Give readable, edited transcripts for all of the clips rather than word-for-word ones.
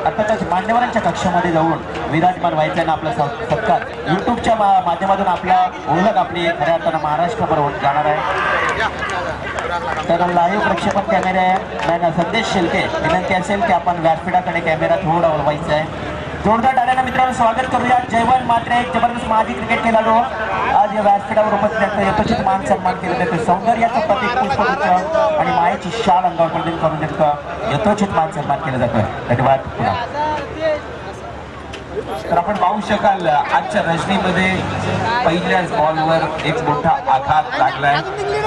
अर्थातच मान्यवरांच्या कक्षामध्ये जाऊन विराजमान व्हायचं आणि आपला सत्कार यूट्यूबच्या माध्यमातून आपला ओळख आपली खऱ्या अर्थानं महाराष्ट्राबरोबर जाणार आहे। तर लाईव्ह प्रक्षेपण कॅमेरा संदेश शेलके विनंती असेल की आपण व्यासपीठाकडे कॅमेरा थोडा वळवायचा आहे। जोरदार टाळ्यानं मित्रांनो स्वागत करूया। जयवंत मात्रे एक जबरदस्त माजी क्रिकेट खेळाडू आज या व्यासपीठावर उपस्थित यथोचित मान सन्मान केले जाते। सौंदर्याचं प्रतीक पुष्पगुच्छ आणि मायेची शाल अंगावर प्रदान करून देतं यथोचित मान सन्मान केला जातो। धन्यवाद। तर आपण पाहू शकाल आजच्या रजनीमध्ये पहिल्याच बॉलवर एक मोठा आघात लागलाय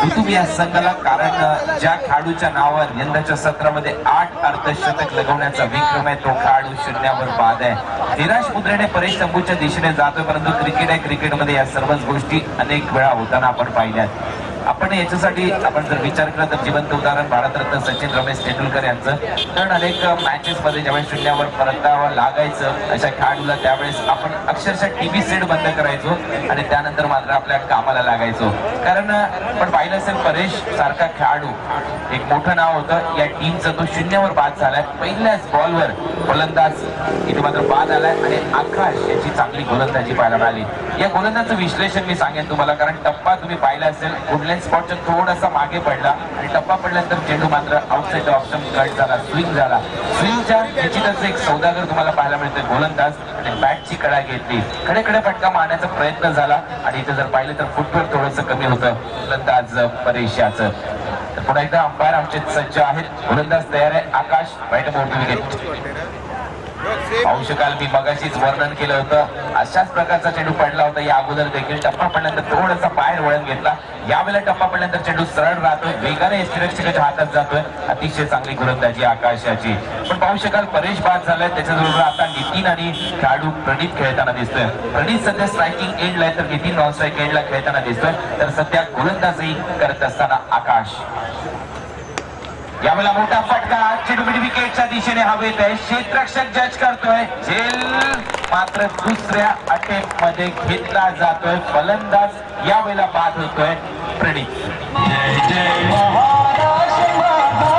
ऋतू या संघाला, कारण ज्या खेळाडूच्या नावावर यंदाच्या सत्रामध्ये 8 अर्धशतक लगवण्याचा विक्रम आहे तो खेळाडू शून्यावर बाद आहे। निराश मुद्रेने परेश तंबूच्या दिशेने जातोय, परंतु क्रिकेट आहे, क्रिकेटमध्ये या सर्वच गोष्टी अनेक वेळा होताना आपण पाहिल्यात। आपण याच्यासाठी आपण जर विचार केला तर जिवंत उदाहरण भारतरत्न सचिन रमेश तेंडुलकर यांचं, कारण अनेक मॅचेस मध्ये ज्यावेळेस शून्यावर परतावं लागायचं अशा खेळाडूला त्यावेळेस आपण अक्षरशः टीव्ही सेट बंद करायचो आणि त्यानंतर मात्र आपल्या कामाला लागायचो। कारण आपण पाहिलं असेल परेश सारखा खेळाडू एक मोठं नाव होतं या टीमचं, तो शून्यावर बाद झालाय। पहिल्याच बॉलवर गोलंदाज इथे मात्र बाद आलाय आणि आकाश याची चांगली गोलंदाजी पाहायला मिळाली। या गोलंदाजचं विश्लेषण मी सांगेन तुम्हाला, कारण टप्पा तुम्ही पाहिला असेल कुठल्याही स्पॉटच्या थोडासा मागे पडला आणि टप्पा पडल्यानंतर चेंडू मात्र आउटसाइड ऑप्शन कट झाला, स्विंग झाला। स्विंगच्या निश्चितच एक सौदागर तुम्हाला पाहायला मिळते गोलंदाज आणि बॅटची कडा घेतली, कडे फटका मारण्याचा प्रयत्न झाला आणि इथे जर पाहिलं तर फुटवर्क थोडंसं कमी होतं गोलंदाज परेश याचं। तर पुन्हा एकदा अंपायर आमचे सज्ज आहेत, गोलंदाज तयार आहे आकाश, राईट मोठी विकेट। पाहू शकाल मी मगाशीच वर्णन केलं होतं अशाच प्रकारचा चेंडू पडला होता या अगोदर देखील। टप्पा पडल्यानंतर थोडासा बाहेर वळण घेतला, यावेळेला टप्पा पडल्यानंतर चेंडू सरळ राहतोय, वेगाने यष्टिरक्षकाच्या हातात जातोय, अतिशय चांगली गोलंदाजी आकाशाची। पण पाहू शकाल परेश बाद झालाय, त्याच्याबरोबर आता नितीन आणि खेळाडू प्रणीत खेळताना दिसतोय। प्रणीत सध्या स्ट्रायकिंग एंडला आहे तर नितीन नॉन स्ट्राईक एंडला खेळताना दिसतोय, तर सध्या गोलंदाजी करत असताना आकाश। यावेळेला मोठा फटका चेंडू विकेटच्या दिशेने हवेत आहे, क्षेत्ररक्षक जज करतोय, झेल मात्र दुसऱ्या अटेम्प्ट मध्ये घेतला जातोय, फलंदाज यावेळेला बाद होतोय प्रणीत। जय जय महाराष्ट्र माझा,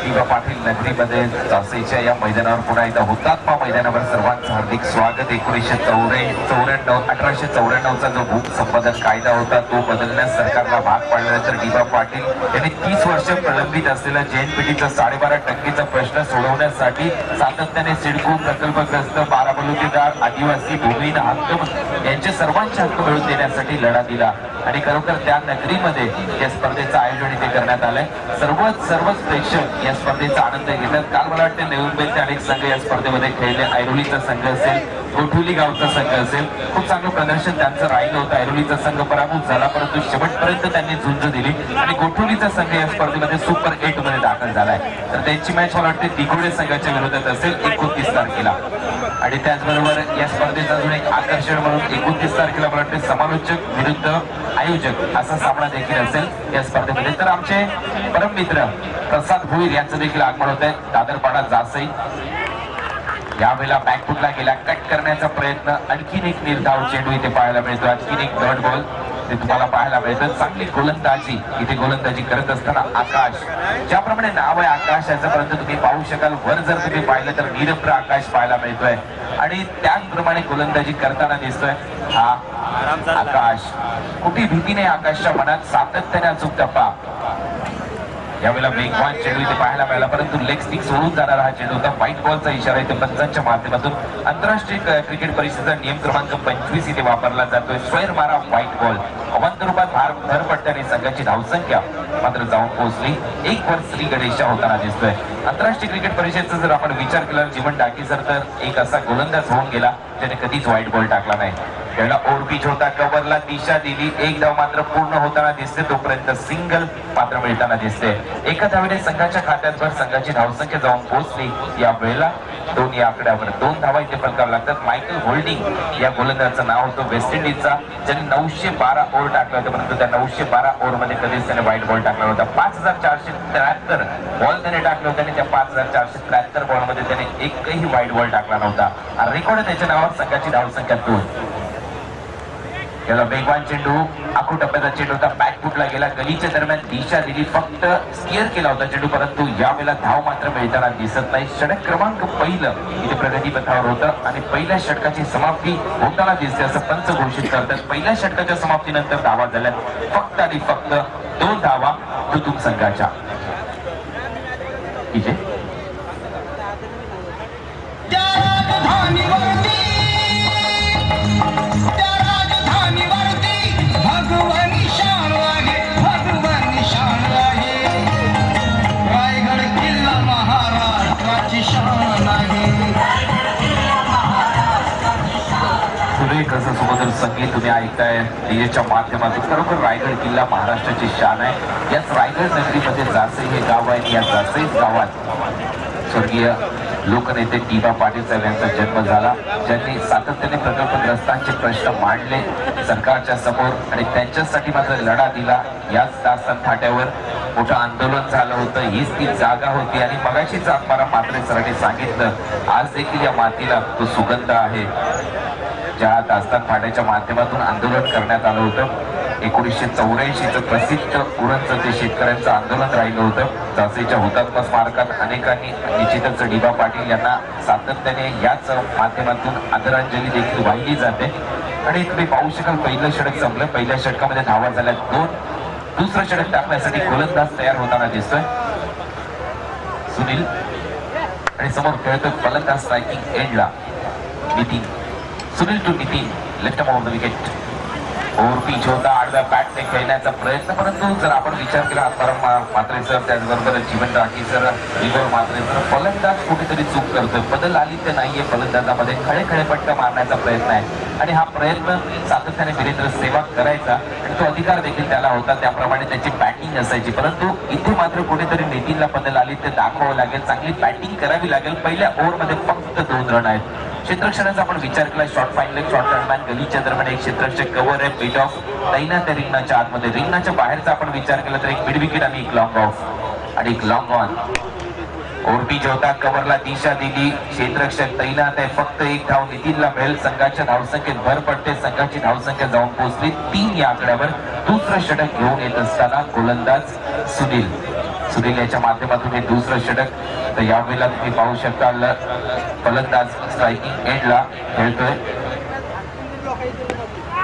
टीबा पाटील नगरीमध्ये चासईच्या या मैदानावर पुन्हा एकदा हुतात्मा मैदानावर सर्वांचं हार्दिक स्वागत। 1894चा जो भूक संपादन कायदा होता तो बदलण्यास सरकारला भाग पाडल्यानंतर टीबा पाटील यांनी 30 वर्ष प्रलंबित असलेला जैनपेठीचा 12.5% प्रश्न सोडवण्यासाठी सातत्याने सिडको प्रकल्पग्रस्त, बाराबलुतेदार, आदिवासी, भूमिहीन हक्क यांचे सर्वांचे हक्क मिळवून देण्यासाठी लढा दिला आणि खरोखर त्या नगरीमध्ये या स्पर्धेचं आयोजन इथे करण्यात आलंय। सर्वच प्रेक्षक या स्पर्धेचा आनंद घेतात। काल मला वाटतं नवी मुंबईचे अनेक संघ या स्पर्धेमध्ये खेळले, ऐरोलीचा संघ असेल, गोठवली गावचा संघ असेल, खूप चांगलं प्रदर्शन त्यांचं राहिलं होतं। ऐरोलीचा संघ पराभूत झाला परंतु शेवटपर्यंत त्यांनी झुंज दिली आणि गोठवलीचा संघ या स्पर्धेमध्ये सुपर 8 मध्ये दाखल झालाय। तर त्यांची मॅच मला वाटते दिघोडे संघाच्या विरोधात असेल 29 तारखेला आणि त्याचबरोबर या स्पर्धेचा अजून एक आकर्षण म्हणून 29 तारखेला मला वाटते समालोचक विरुद्ध आयोजक असा सामना देखील असेल या स्पर्धेमध्ये। तर आमचे परममित्र प्रसाद भोईर यांचं देखील आगमन होत आहे। दादरपाडा जासई यावेळेला बॅकफुटला गेला, कट करण्याचा प्रयत्न, आणखीन एक निर्धाव चेंडू इथे पाहायला मिळतो, आणखीन एक डॉट बॉल ते तुम्हाला पाहायला मिळतं। चांगली गोलंदाजी इथे गोलंदाजी करत असताना आकाश, ज्याप्रमाणे नाव आहे आकाश याचं, परंतु तुम्ही पाहू शकाल वर जर तुम्ही पाहिलं तर निरभ्र आकाश पाहायला मिळतोय आणि त्याचप्रमाणे गोलंदाजी करताना दिसतोय हा आकाश। कुठे भीती नाही आकाशच्या मनात, सातत्याने अचूक टप्पा। यावेळेला वेगवान चेंडू इथे पाहायला मिळाला परंतु लेग स्टिक सोडून जाणारा हा चेंडू होता। व्हाईट बॉलचा इशारा इथे पंचांच्या माध्यमातून आंतरराष्ट्रीय क्रिकेट परिषदेचा नियम क्रमांक 25 इथे वापरला जातोय। स्वैर मारा व्हाईट बॉल, अवंत रूपात भरपट्ट्याने संघाची धावसंख्या मात्र जाऊन पोहोचली 1 वर श्री गणेशा होताना दिसतोय। आंतरराष्ट्रीय क्रिकेट परिषदेचा जर आपण विचार केला जीवन डाकीसर तर एक असा गोलंदाज होऊन गेला त्याने कधीच व्हाईट बॉल टाकला नाही। त्याला ओव्हरपिच होता, कव्हरला दिशा दिली, एक धाव मात्र पूर्ण होताना दिसते, तोपर्यंत सिंगल मात्र मिळताना दिसते। एका धावेने संघाच्या खात्यावर संघाची धावसंख्या जाऊन पोहोचली। या वेळेला 2 या आकड्यावर 2 धावा इथे फलकावर लागतात. मायकल होल्डिंग या गोलंदाजाचं नाव होतं वेस्ट इंडिजचा, ज्यांनी 912 ओव्हर टाकले होते, परंतु त्या 912 ओव्हर मध्ये कधीच त्याने वाईट बॉल टाकला होता. 5473 बॉल त्याने टाकले होते आणि त्या 5473 बॉल मध्ये त्याने एकही वाईट बॉल टाकला नव्हता. रेकॉर्ड त्याच्या नावावर संघाची धावसंख्या 2. याला वेगवान चेंडू, आखू टप्प्याचा चेंडू होता, बॅकफुटला गेला, गलीच्या दरम्यान दिशा दिली, फक्त स्टिअर केला होता चेंडू, परंतु यावेळेला धाव मात्र मिळताना दिसत नाही. षटक क्रमांक 1 इथे प्रगतीपथावर होतं आणि पहिल्या षटकाची समाप्ती होताना दिसते असं पंच घोषित करतात. पहिल्या षटकाच्या समाप्तीनंतर धावा झाल्या फक्त आणि फक्त 2 धावा तुतुम संघाच्या. इथे सुरेख असं सुमधुर संगीत तुम्ही ऐकताय डीजेच्या माध्यमातून. खरोखर रायगड किल्ला महाराष्ट्राची शान आहे. याच रायगड नगरीमध्ये जासई हे गाव आहे. या जासई गावात स्वर्गीय लोकनेते डी.बा. पाटील साहेब यांचा जन्म झाला, ज्यांनी सातत्याने प्रकल्पग्रस्तांचे प्रश्न मांडले सरकारच्या समोर आणि त्यांच्यासाठी मात्र लढा दिला. याच दास्तान थाट्यावर मोठं आंदोलन झालं होतं. हीच ती जागा होती आणि मगाशीच आत्माराम म्हात्रे सरांनी सांगितलं, आज देखील या मातीला तो सुगंध आहे. ज्या दास्तान थाट्याच्या माध्यमातून आंदोलन करण्यात आलं होतं, 1984चं प्रसिद्ध उरणचं ते शेतकऱ्यांचं आंदोलन राहिलं होतं. जासईच्या हुतात्मा स्मारकात अनेकांनी निश्चितच डी.बा. पाटील यांना सातत्याने याच माध्यमातून आदरांजली देखील वाहिली जाते. आणि तुम्ही पाहू शकाल पहिलं षटक संपलं. पहिल्या षटकामध्ये धावा झाल्या 2. दुसरं षटक टाकण्यासाठी गोलंदाज तयार होताना दिसतोय सुनील आणि समोर खेळतोय फलंदाज स्ट्रायकिंग एंडला Nitin. Sunil to Nitin, left of the wicket. Over pitch होता, आडव्या बॅटने खेळण्याचा प्रयत्न, परंतु जर आपण विचार केला आत्माराम म्हात्रे सर, त्याचबरोबर जीवन राठी सर, विभव म्हात्रे सर, फलंदाज कुठेतरी चूक करतोय. बदल आली तर नाहीये फलंदाजामध्ये, खळे पट्ट मारण्याचा प्रयत्न आहे आणि हा प्रयत्न सातत्याने वीरेंद्र सेवाग करायचा आणि तो अधिकार देखील त्याला होता, त्याप्रमाणे त्याची बॅटिंग असायची. परंतु इथे मात्र कुठेतरी नितीनला बदल आली ते दाखवावं लागेल, चांगली बॅटिंग करावी लागेल. पहिल्या ओव्हरमध्ये फक्त 2 रन आहेत. क्षेत्ररक्षणाचा आपण विचार केला, शॉर्ट फाईनल, शॉर्ट रनमॅन, गलीच्या दरम्यान एक क्षेत्ररक्षक कव्हर आहे, मिड ऑफ तैनात आहे रिंगणाच्या आतमध्ये. रिंगणाच्या बाहेरचा आपण विचार केला तर एक मिड विकेट आणि एक लॉंग ऑफ आणि एक लॉंग ऑन. ओव्हरपिच होता, कव्हरला दिशा दिली, क्षेत्ररक्षक तैनात आहे, फक्त 1 धाव नितीनला मिळेल. संघाच्या धावसंख्येत भर पडते, संघाची धावसंख्या जाऊन पोहोचली 3 या आकड्यावर. दुसरं षटक घेऊन येत असताना गोलंदाज सुनील याच्या माध्यमातून हे दुसरं षटक. तर यावेळेला तुम्ही पाहू शकाल फलंदाज स्ट्रायकिंग एंडला खेळतोय.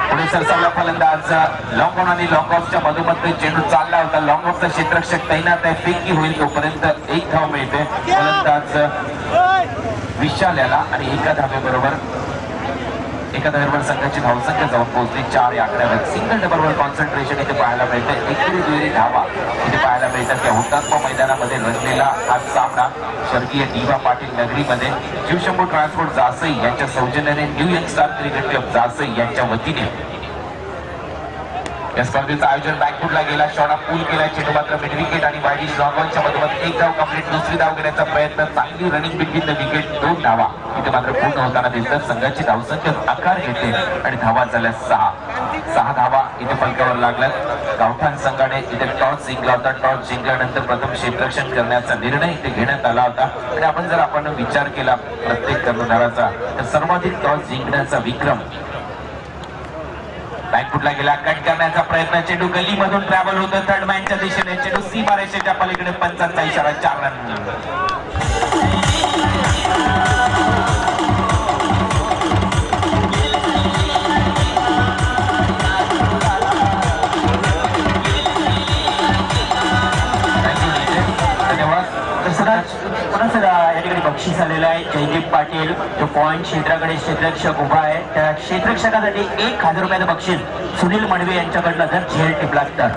पुढे सरसावला फलंदाज, लॉंग ऑन आणि लॉंग ऑफच्या मधोमध चेंडू चालला होता. लॉंग ऑफचा क्षेत्ररक्षक तैनात आहे, फेकी होईल तोपर्यंत 1 धाव मिळते. फलंदाज विशाल याला आणि एका धावेबरोबर संघाची धावसंख्या जाऊन पोहोचली 4 या आकड्यावर. सिंगल डबलवर कॉन्सन्ट्रेशन इथे पाहायला मिळतं. एकरी दुहेरी धावा इथे पाहायला मिळतात. त्या हुतात्मा मैदानामध्ये रंगलेला हा सामना स्वर्गीय डी.बा. पाटील नगरीमध्ये शिवशंभू ट्रान्सपोर्ट जासई यांच्या सौजन्याने new young star cricket club Jasai यांच्या वतीने या स्पर्धेचं आयोजन बॅकफुटला गेला, शॉर्ट पूल केला, चेंडू मात्र मिड विकेट आणि वाईडिश लॉंग ऑनच्या मधोमध 1 धाव कंप्लीट. दुसरी धाव घेण्याचा प्रयत्न, चांगली रनिंग बिटवीन द विकेट, 2 धावा इथे मात्र पूर्ण होताना दिसतात. संघाची धावसंख्या आकार घेते आणि धावा झाल्या 6 धावा इथे फलकावर लागल्यात. गावठाण संघाने इथे टॉस जिंकला होता. टॉस जिंकल्यानंतर प्रथम क्षेत्ररक्षण करण्याचा निर्णय इथे घेण्यात आला होता आणि आपण विचार केला प्रत्येक कर्णधाराचा तर सर्वाधिक टॉस जिंकण्याचा विक्रम बॅकफुटला गेला, कट करण्याचा प्रयत्न, चेंडू गलीमधून ट्रॅव्हल होतो थर्ड मॅनच्या दिशेने, चेंडू सीमारेषेच्या पलीकडे, पंचांचा इशारा, 4 रन. याकडे बक्षीस आलेलं आहे. जयदीप पाटील तो पॉइंट क्षेत्राकडे क्षेत्ररक्षक उभा आहे. त्या क्षेत्ररक्षकासाठी 1000 रुपयाचं बक्षीस सुनील मडवे यांच्याकडनं जर झेल टिपला तर.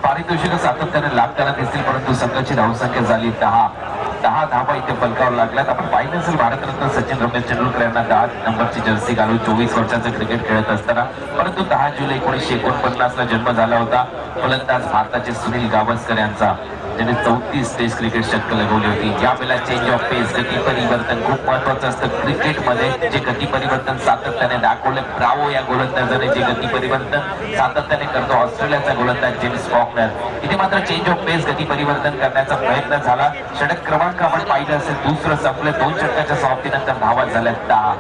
पारितोषिक सातत्याने लागताना दिसतील, परंतु संघाची धावसंख्या झाली 10 धावा इथे फलकावर लागल्यात. आपण पाहिलं असेल भारतरत्न सचिन रमेश तेंडुलकर यांना 10 नंबरची जर्सी घालून 24 वर्षाचं क्रिकेट खेळत असताना, परंतु 10 जुलै 1949ला जन्म झाला होता फलंदाज भारताचे सुनील गावस्कर यांचा. ज्याने 34 टेस्ट क्रिकेट शतक लगवली होती. यावेळेला चेंज ऑफ पेस, गती परिवर्तन खूप महत्वाचं असतं क्रिकेटमध्ये. जे गती परिवर्तन सातत्याने दाखवले ब्रावो या गोलंदाजाने, जे गती परिवर्तन सातत्याने करतो ऑस्ट्रेलियाचा गोलंदाज जेम्स फॉकनर. इथे मात्र चेंज ऑफ पेस, गती परिवर्तन करण्याचा प्रयत्न झाला. षटक क्रमांक आपण पाहिलं असेल दुसरं संपलं. 2 षटकाच्या समाप्तीनंतर धावा झाल्या 10.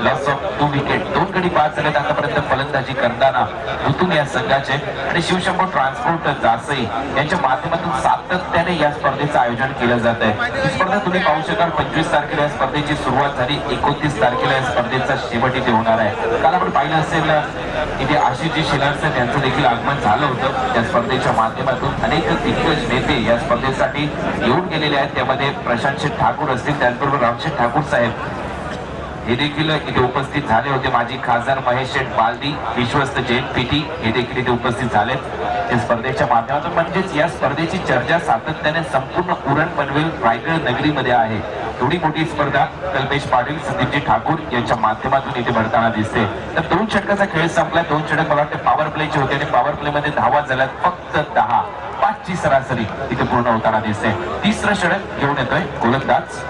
Loss of 2 wicket. 2 गडी बाद झालेत आतापर्यंत फलंदाजी करताना ऋतून या संघाचे. आणि शिवशंभो ट्रान्सपोर्ट जासई यांच्या माध्यमातून सातत्याने या स्पर्धेचं आयोजन केलं जात आहे. ही स्पर्धा तुम्ही पाहू शकाल 25 तारखेला या स्पर्धेची सुरुवात झाली. 29 तारखेला या स्पर्धेचा शेवट इथे होणार आहे. काल आपण पाहिलं असेल इथे आशिषजी शेलारकर यांचं देखील आगमन झालं होतं. या स्पर्धेच्या माध्यमातून अनेक दिग्गज नेते या स्पर्धेसाठी येऊन गेलेले आहेत. त्यामध्ये प्रशांत ठाकूर असतील, त्याचबरोबर रामशेठ ठाकूर साहेब हे देखील इथे उपस्थित झाले होते. माजी खासदार महेश शेठ बालदी, विश्वस्त जैन पीटी हे देखील इथे उपस्थित झालेत. या स्पर्धेच्या माध्यमातून म्हणजेच या स्पर्धेची चर्चा सातत्याने संपूर्ण उरण पनवेल रायगड नगरीमध्ये आहे. एवढी मोठी स्पर्धा कल्पेश पाटील, संदीपजी ठाकूर यांच्या माध्यमातून इथे भरताना दिसते. तर 2 षटकाचा खेळ संपला. 2 षटक मला वाटते पॉवर प्लेचे होते आणि पॉवर प्ले मध्ये धावा झाल्यात फक्त 10. 5 ची सरासरी इथे पूर्ण होताना दिसते. तिसरं षटक घेऊन येतोय गोलंदाज.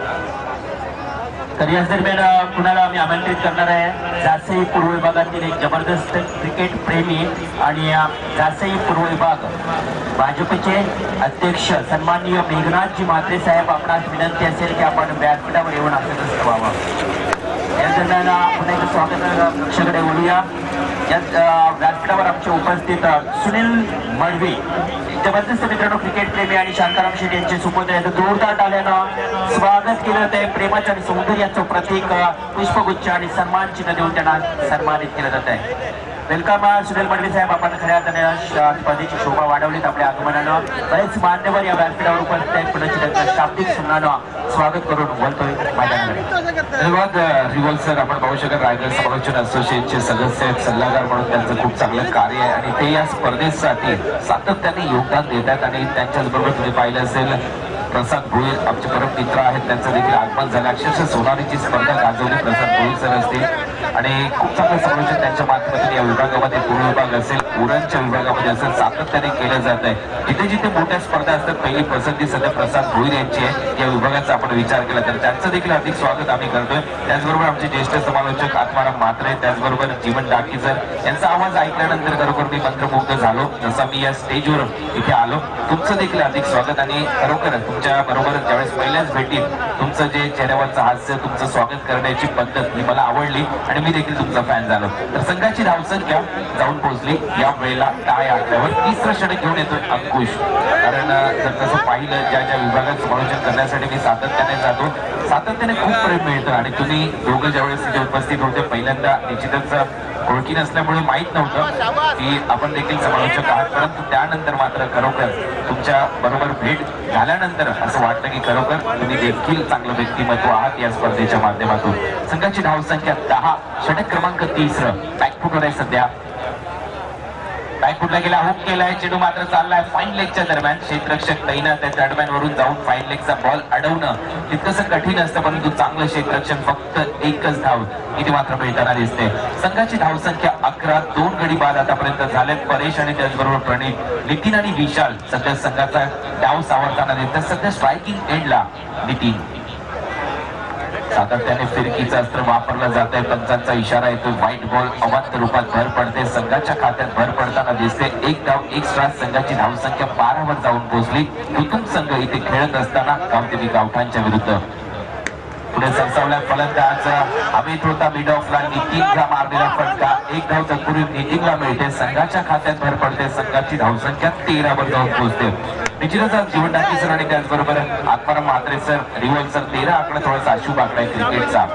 तर याच दरम्यान कुणाला आम्ही आमंत्रित करणार आहे. जासई पूर्व विभागातील एक जबरदस्त क्रिकेट प्रेमी आणि जासई पूर्व विभाग भाजपचे अध्यक्ष सन्माननीय मेघनाथजी म्हात्रे साहेब, आपणास विनंती असेल की आपण व्यासपीठावर येऊन आसन व्हावं. या दरम्यान पुन्हा एक स्वागत कक्षाकडे बोलूया. यात व्यासपीठावर आमचे उपस्थित सुनील मडवी, जबरदस्त मित्रांनो क्रिकेट प्रेमी आणि शांताराम शेठ यांचे सुपुत्र यांचं जोरदार टाळ्यानं स्वागत केलं जात आहे. प्रेमाचं आणि सौंदर्याचं प्रतीक पुष्पगुच्छ आणि सन्मान चिन्ह देऊन त्यांना सन्मानित केलं जात आहे. वेलकम सुनील मडवी साहेब, आपण खऱ्या अर्थाने स्पर्धेची शोभा वाढवलीत आपल्या आगमनानं. बरेच मान्यवर या व्यासपीठावर उपस्थित आहेत. पुण्याची त्यांचं शाब्दिक सुमनानं स्वागत करून बोलतोय मैदानाकडे. धन्यवाद रिवल सर. आपण पाहू शकता रायगड समालोचन असोसिएशनचे सदस्य आहेत, सल्लागार म्हणून त्यांचं खूप चांगलं कार्य आहे आणि ते या स्पर्धेसाठी सातत्याने योगदान देत आहेत. आणि त्यांच्याच बरोबर तुम्ही पाहिलं असेल प्रसाद भोईर आमचे परम मित्र आहेत, त्यांचं देखील आगमन झालं. अक्षरशः सोनारीची स्पर्धा गाजवली प्रसाद भोईर सर असतील आणि खूप चांगलं समालोचन त्यांच्या माध्यमातून या विभागामध्ये पूर्व विभाग असेल, उरणच्या विभागामध्ये असेल सातत्याने केलं जात आहे. जिथे जिथे मोठ्या स्पर्धा असतात पहिली पसंती सध्या प्रसाद भोईर यांची आहे. या विभागाचा आपण विचार केला तर त्यांचं देखील अधिक स्वागत आम्ही करतोय. त्याचबरोबर आमचे ज्येष्ठ समालोचक आत्माराम म्हात्रे, त्याचबरोबर जीवन डाकीसर यांचा आवाज ऐकल्यानंतर खरोखर मी मंत्रमुग्ध झालो. जसा मी या स्टेजवर इथे आलो, तुमचं देखील अधिक स्वागत. आणि खरोखर तुमच्या बरोबर ज्यावेळेस पहिल्याच भेटीत तुमचं जे चेहऱ्यावरचं हास्य, तुमचं स्वागत करण्याची पद्धत ही मला आवडली आणि मी देखील तुमचा फॅन झालो. तर संघाची धावसंख्या जाऊन पोहोचली या वेळेला टाय आकड्यावर. तिसरं षटक घेऊन येतोय अंकुश. कारण जर तसं पाहिलं ज्या ज्या विभागात समालोचन करण्यासाठी मी सातत्याने जातो, सातत्याने खूप प्रेम मिळतं. आणि तुम्ही दोघं ज्यावेळेस तिथे उपस्थित होते पहिल्यांदा निश्चितच ओळखी नसल्यामुळे माहीत नव्हतं की आपण देखील समालोचक आहात. परंतु त्यानंतर मात्र खरोखर तुमच्या बरोबर भेट झाल्यानंतर असं वाटतं की खरोखर तुम्ही देखील चांगलं व्यक्तिमत्व आहात या स्पर्धेच्या माध्यमातून. संघाची धावसंख्या 10. षटक क्रमांक 3 बॅकफुटवर आहे सध्या. बॅकफुटला गेला, हुक केलाय, चेंडू मात्र चाललाय फाईन लेगच्या दरम्यान. क्षेत्ररक्षक तैनात आहे, दरम्यान वरून जाऊन फाईन लेगचा बॉल अडवणं तितकंसं कठीण असतं, परंतु चांगलं क्षेत्ररक्षण फक्त एकच धाव इथे मात्र मिळताना दिसते. संघाची धावसंख्या 11. 2 गडी बाद आतापर्यंत झालेत. परेश आणि त्याचबरोबर प्रणीत, नितीन आणि विशाल सध्या संघाचा डाव सावरताना दिसतात. सध्या स्ट्रायकिंग एंडला नितीन. सातत्याने फिरकीचं अस्त्र वापरलं जात आहे. पंचांचा इशारा येतो. व्हाईट बॉल अवांतर रूपात भर पडते, संघाच्या खात्यात भर पडताना दिसते. 1 धाव 1 स्ट्राइक. संघाची धावसंख्या 12 वर जाऊन पोहोचली. कुटुंब संघ इथे खेळत असताना गावदेवी गावठांच्या विरुद्ध पुढे सरसावल्या फलंदाज अमित होता मिड ऑफला. नितीनला मारलेला फटका 1 धाव तत्पूर्वी नितीनला मिळते. संघाच्या खात्यात भर पडते. संघाची धावसंख्या 13 वर जाऊन पोहोचते. निश्चितच जीवन डाकी सर आणि त्याचबरोबर Atmaram Mhatre sir, reveal sir 13 आकडा थोडासा अशुभ आकडा आहे क्रिकेटचा.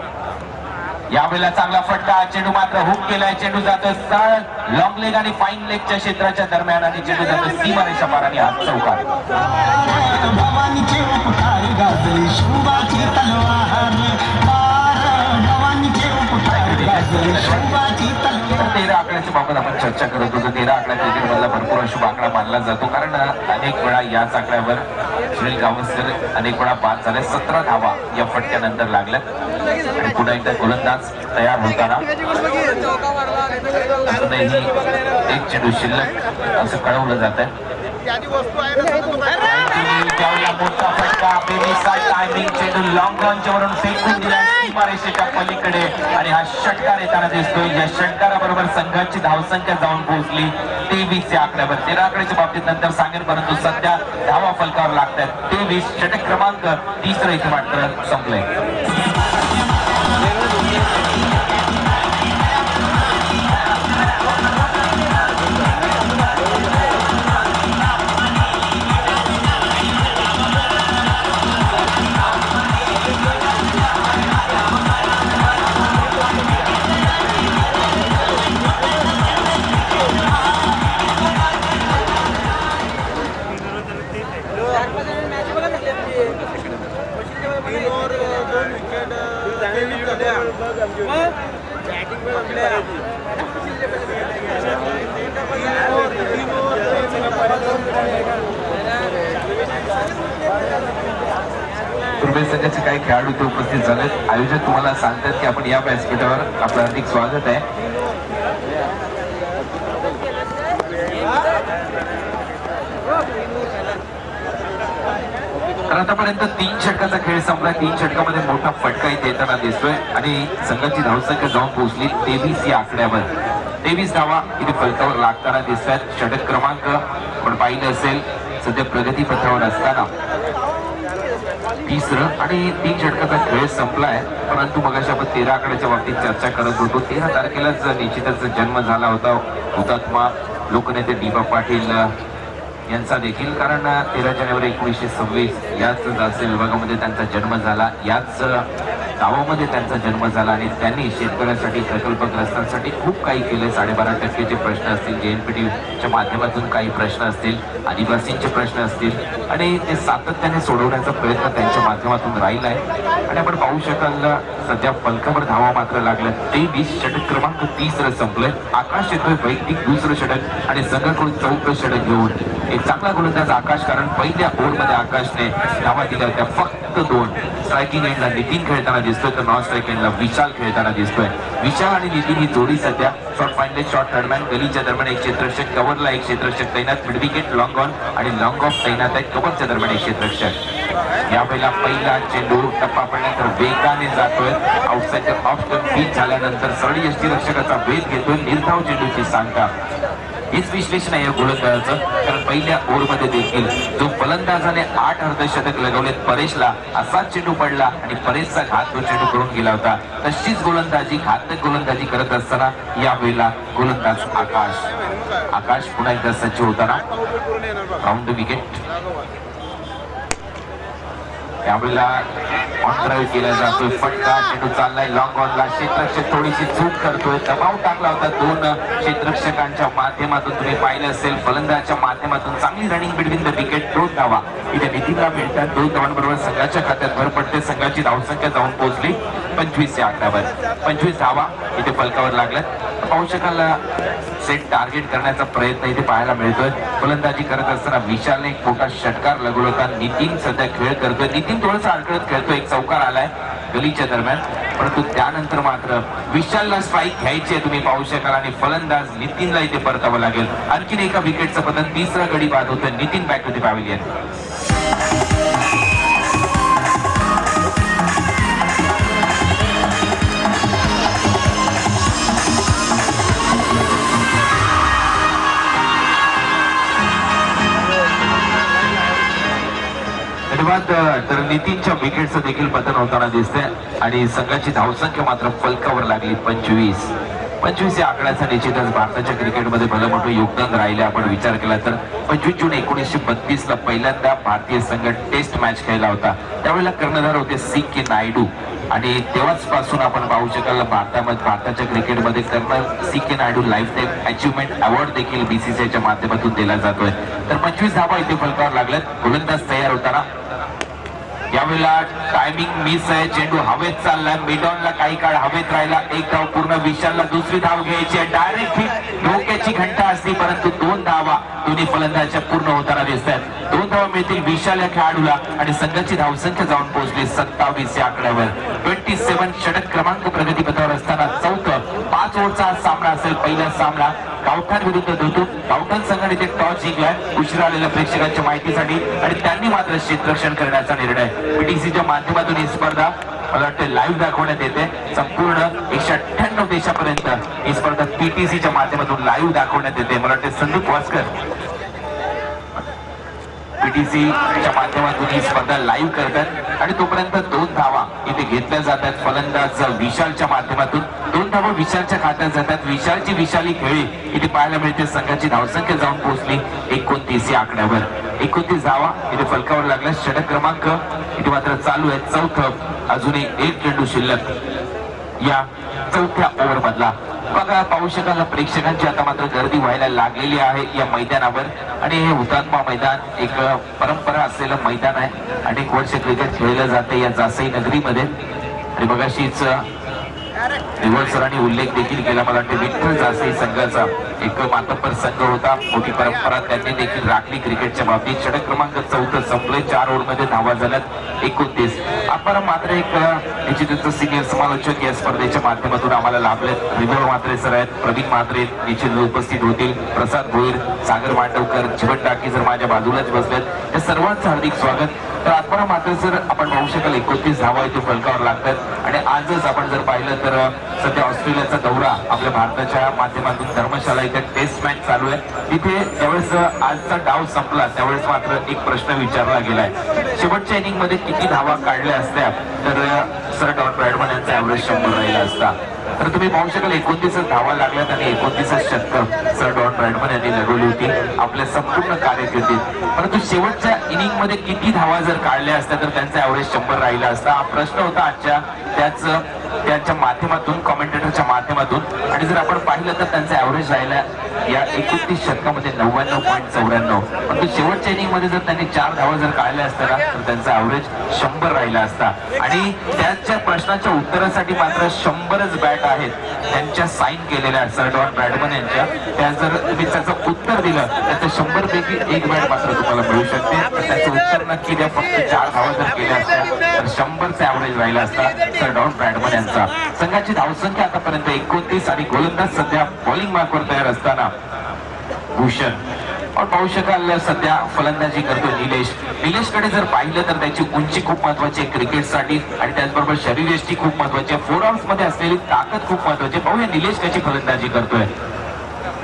यावेळेला चांगला फटका, चेंडू मात्र हुक केलाय. चेंडू जातो सरळ लॉंग लेग आणि फाईन लेगच्या क्षेत्राच्या दरम्यान आणि चेंडू जातो सीमारेषा पार आणि हात चौकार. तर 13 आकड्याच्या बाबत आपण चर्चा करत होतो. 13 आकडा क्रिकेट मधला भरपूर अशुभ आकडा मानला जातो, कारण अनेक वेळा याच आकड्यावर सुनील गावस्कर अनेक वेळा बाद झाले. 17 धावा या फटक्यानंतर लागल्यात आणि पुन्हा एकदा गोलंदाज तयार होताना अजूनही 1 चेंडू शिल्लक असं कळवलं जात आहे. ज्यावेळेला मोठा फटका बेमिसाल टायमिंग चेंडू लॉंग रनच्या वरून फेकून दिला सीमारेषेच्या पलीकडे आणि हा षटकार येताना दिसतोय. या षटकाराबरोबर संघाची धावसंख्या जाऊन पोहोचली 23 या आकड्यावर. 13 आकड्याच्या बाबतीत नंतर सांगेल, परंतु सध्या धावा फलकावर लागतात 23. षटक क्रमांक 3 इथे मात्र संपलंय. पूर्वी संघाचे काही खेळाडू ते उपस्थित झालेत. आयोजक तुम्हाला सांगतात की आपण या व्यासपीठावर आपलं हार्दिक स्वागत आहे. तर आतापर्यंत 3 षटकाचा खेळ संपला. 3 षटकामध्ये मोठा फटका इथे येताना दिसतोय आणि संघाची धावसंख्या जाऊन पोहोचली 23 या आकड्यावर. 23 धावा इथे फलकावर लागताना दिसतात. षटक क्रमांक आपण पाहिलं असेल सध्या प्रगती पथावर असताना 3रं आणि 3 षटकाचा खेळ संपलाय. परंतु मगाशी आपण 13 आकड्याच्या बाबतीत चर्चा करत होतो. 13 तारखेलाच निश्चितच जन्म झाला होता हुतात्मा लोकनेते डी.बा. पाटील यांचा देखील. कारण 13 जानेवारी 1926 याच दासे विभागामध्ये त्यांचा जन्म झाला. याच गावामध्ये त्यांचा जन्म झाला आणि त्यांनी शेतकऱ्यांसाठी प्रकल्पग्रस्तांसाठी खूप काही केले. 12.5% प्रश्न असतील, JNPTच्या माध्यमातून काही प्रश्न असतील, आदिवासींचे प्रश्न असतील आणि ते सातत्याने सोडवण्याचा प्रयत्न त्यांच्या माध्यमातून राहिला आहे. आणि आपण पाहू शकाल सध्या फलकावर धावा मात्र लागल्या 23. षटक क्रमांक 30 संपलंय. आकाश येतोय वैयक्तिक 2रं षटक आणि संघाकडून 4थं षटक घेऊन एक चांगला गोलंदाज आकाश. कारण पहिल्या ओव्हरमध्ये आकाशने धावा दिल्या होत्या फक्त 2. स्ट्रायकिंग एंडला नितीन खेळताना दिसतोय तर नॉन स्ट्राईक एंडला विशाल खेळताना दिसतोय. विशाल आणि नितीन ही जोडी सध्या शॉर्ट फाइनल शॉर्ट दरम्यान गलीच्या दरम्यान एक क्षेत्ररक्षक, कव्हरला एक क्षेत्ररक्षक तैनात, मिड विकेट लॉंग ऑन आणि लॉंग ऑफ तैनात आहे. कव्हरच्या दरम्यान एक क्षेत्ररक्षक. यावेळेला पहिला चेंडू टप्पा पडल्यानंतर वेगाने जातोय. आउटसाइड ऑफ स्टंप बीट झाल्यानंतर सरळ यष्टीरक्षकाचा वेध घेतोय. निर्धाव चेंडूची सांगता. हेच विश्लेषण आहे या गोलंदाजाचं. कारण पहिल्या ओव्हरमध्ये देखील जो फलंदाजाने 8 अर्धशतक लगवलेत परेशला, असाच चेंडू पडला आणि परेशचा घात तो चेंडू करून गेला होता. तशीच गोलंदाजी घातक गोलंदाजी करत असताना यावेळेला गोलंदाज आकाश पुन्हा एकदा सज्ज होताना राऊंड विकेट. यावेळेला ऑन ड्राईव्ह केला जातोय. फटका चेंडू चाललाय लॉंग ऑनला. क्षेत्ररक्षक थोडीशी चूक करतोय. दबाव टाकला होता 2 क्षेत्ररक्षकांच्या माध्यमातून. तुम्ही पाहिलं असेल फलंदाजाच्या माध्यमातून चांगली रनिंग बिटवीन द विकेट. 2 धावा इथे नितीनला मिळतात. 2 धावांबरोबर संघाच्या खात्यात भर पडते. संघाची धावसंख्या जाऊन पोहोचली 25 या आकड्यावर. 25 धावा इथे फलकावर लागल्यात. पाहू शकाल सेट टार्गेट करण्याचा प्रयत्न इथे पाहायला मिळतोय. फलंदाजी करत असताना विशालने एक मोठा षटकार लगवला होता. नितीन सध्या खेळ करतोय. नितीन थोडंसं अडकळत खेळतोय. एक चौकार आलाय गलीच्या दरम्यान, परंतु त्यानंतर मात्र विशालला स्ट्राईक घ्यायची आहे तुम्ही पाहू शकाल आणि फलंदाज नितीनला इथे परतावं लागेल. आणखीन एका विकेटचं पतन. 3रा गडी बाद होतोय. Nitin back to the pavilion. तर नितीनच्या विकेटचं देखील पतन होताना दिसतंय आणि संघाची धावसंख्या मात्र फलकावर लागली 25 या आकड्याचा निश्चितच भारताच्या क्रिकेटमध्ये भलं मोठं योगदान राहिले. आपण विचार केला तर 25 जून 1932 ला पहिल्यांदा भारतीय संघ टेस्ट मॅच खेळला होता. त्यावेळेला कर्णधार होते C.K. नायडू आणि तेव्हाच पासून आपण पाहू शकाल भारताच्या क्रिकेटमध्ये colonel C.K. Naidu lifetime achievement award देखील BCCIच्या माध्यमातून दिला जातोय. तर 25 धावा इथे फलकावर लागल्यात. गोलंदाज तयार होताना यावेळेला टायमिंग मिस आहे. चेंडू हवेत चाललाय. मिडॉनला काही काळ हवेत राहिला. एक धाव पूर्ण. विशालला 2री धाव घ्यायची आहे. डायरेक्ट हिट धोक्याची घंटा असते, परंतु 2 धावा दोन्ही फलंदाजाच्या पूर्ण होताना दिसत आहेत. 2 धावा मिळतील विशाल या खेळाडूला आणि संघाची धावसंख्या जाऊन पोहोचली 27 या आकड्यावर. 27 षटक क्रमांक प्रगतीपथावर असताना 4थं 5 ओव्हरचा सामना असेल. पहिला सामना गावठाण विरुद्ध धोतू. गावठाण संघाने ते टॉस जिंकलाय उशिरा आलेल्या प्रेक्षकांच्या माहितीसाठी आणि त्यांनी मात्र क्षेत्ररक्षण करण्याचा निर्णय. पीटीसीच्या माध्यमातून ही स्पर्धा मला वाटतं लाईव्ह दाखवण्यात येते. संपूर्ण 198 देशापर्यंत ही स्पर्धा पीटीसीच्या माध्यमातून लाईव्ह दाखवण्यात येते. मला वाटतं संदीप वास्कर पीटीसीच्या माध्यमातून ही स्पर्धा लाईव्ह करतात आणि तोपर्यंत 2 धावा इथे घेतल्या जातात. फलंदाज विशालच्या माध्यमातून 2 धावा विशालच्या खात्यात जातात. विशालची विशाली खेळी इथे पाहायला मिळते. संघाची धावसंख्या जाऊन पोहोचली 29 या आकड्यावर. 29 धावा इथे फलकावर लागल्या. षटक क्रमांक इथे मात्र चालू आहे. चौथं अजूनही 1 चेंडू शिल्लक या चौथ्या ओव्हर मधला. बघा पाहू शकाल प्रेक्षकांची आता मात्र गर्दी व्हायला लागलेली आहे या मैदानावर आणि हे हुतात्मा मैदान एक परंपरा असलेलं मैदान आहे. अनेक वर्ष क्रिकेट खेळलं जाते या जासई नगरीमध्ये आणि बघाशीच निवड सरांनी उल्लेख देखील केला. मला वाटते विठ्ठल जासई संघाचा एक मातब्बर संघ होता. मोठी परंपरा त्यांनी देखील राखली क्रिकेटच्या बाबतीत. षटक क्रमांक 4 संपले. 4 ओव्हर मध्ये धावा झाल्यात 29. आपण मात्र एक निश्चितच सिनियर समालोचक या स्पर्धेच्या माध्यमातून आम्हाला लाभलेत. विभव म्हात्रे सर आहेत, प्रवीण म्हात्रे निश्चित उपस्थित होतील, प्रसाद भोईर, सागर मांडवकर, जीवन टाकी जर माझ्या बाजूलाच बसलेत. या सर्वांचं हार्दिक स्वागत. तर आत्मा मात्र सर आपण पाहू शकाल 29 धावा इथे फलकावर लागतात आणि आजच आपण जर पाहिलं तर सध्या ऑस्ट्रेलियाचा दौरा आपल्या भारताच्या माध्यमातून धर्मशाला इथे टेस्ट मॅच चालू आहे. तिथे ज्यावेळेस आजचा डाव संपला त्यावेळेस मात्र एक प्रश्न विचारला गेलाय, शेवटच्या इनिंग मध्ये किती धावा काढल्या असत्या तर सर डॉन ब्रॅडमन यांचा ऍव्हरेज 100 राहिला असता. तर तुम्ही पाहू शकाल 29 धावा लागल्यात आणि 29 शतक सर डॉन ब्रॅडमन यांनी लगवली होती आपल्या संपूर्ण कारकिर्दीत. परंतु शेवटच्या इनिंग मध्ये किती धावा जर काढल्या असत्या तर त्यांचा ऍव्हरेज 100 राहिला असता. हा प्रश्न होता आजच्या त्यांच्या माध्यमातून, कॉमेंटेटरच्या माध्यमातून. आणि जर आपण पाहिलं तर त्यांचा ऍव्हरेज राहिला या 29 शतकामध्ये 99.94. परंतु शेवटच्या इनिंग मध्ये जर त्यांनी 4 धावा जर काढल्या असत्या ना तर त्यांचा ऍव्हरेज 100 राहिला असता. आणि त्याच्या प्रश्नाच्या उत्तरासाठी मात्र 100च बॅट आहेत त्यांच्या साईन केलेल्या सर डॉन ब्रॅडमन यांच्या. त्या जर तुम्ही त्याचं उत्तर दिलं तर त्या 100 पैकी 1 बॅट मात्र तुम्हाला मिळू शकते. तर त्याचं उत्तर नक्की द्या. फक्त 4 धावा जर केल्या असत्या तर 100चा ऍव्हरेज राहिला असता सर डॉन ब्रॅडमन यांचा. संघाची धावसंख्या आतापर्यंत 29 आणि गोलंदाज सध्या बॉलिंग मार्कवर तयार असताना भूषण. आपण पाहू शकाल सध्या फलंदाजी करतोय निलेश. निलेशकडे जर पाहिलं तर त्याची उंची खूप महत्वाची आहे क्रिकेटसाठी आणि त्याचबरोबर शरीरयष्टी खूप महत्वाची आहे. 4 आर्म्स मध्ये असलेली ताकद खूप महत्वाची आहे. पाहूया निलेश कशी फलंदाजी करतोय.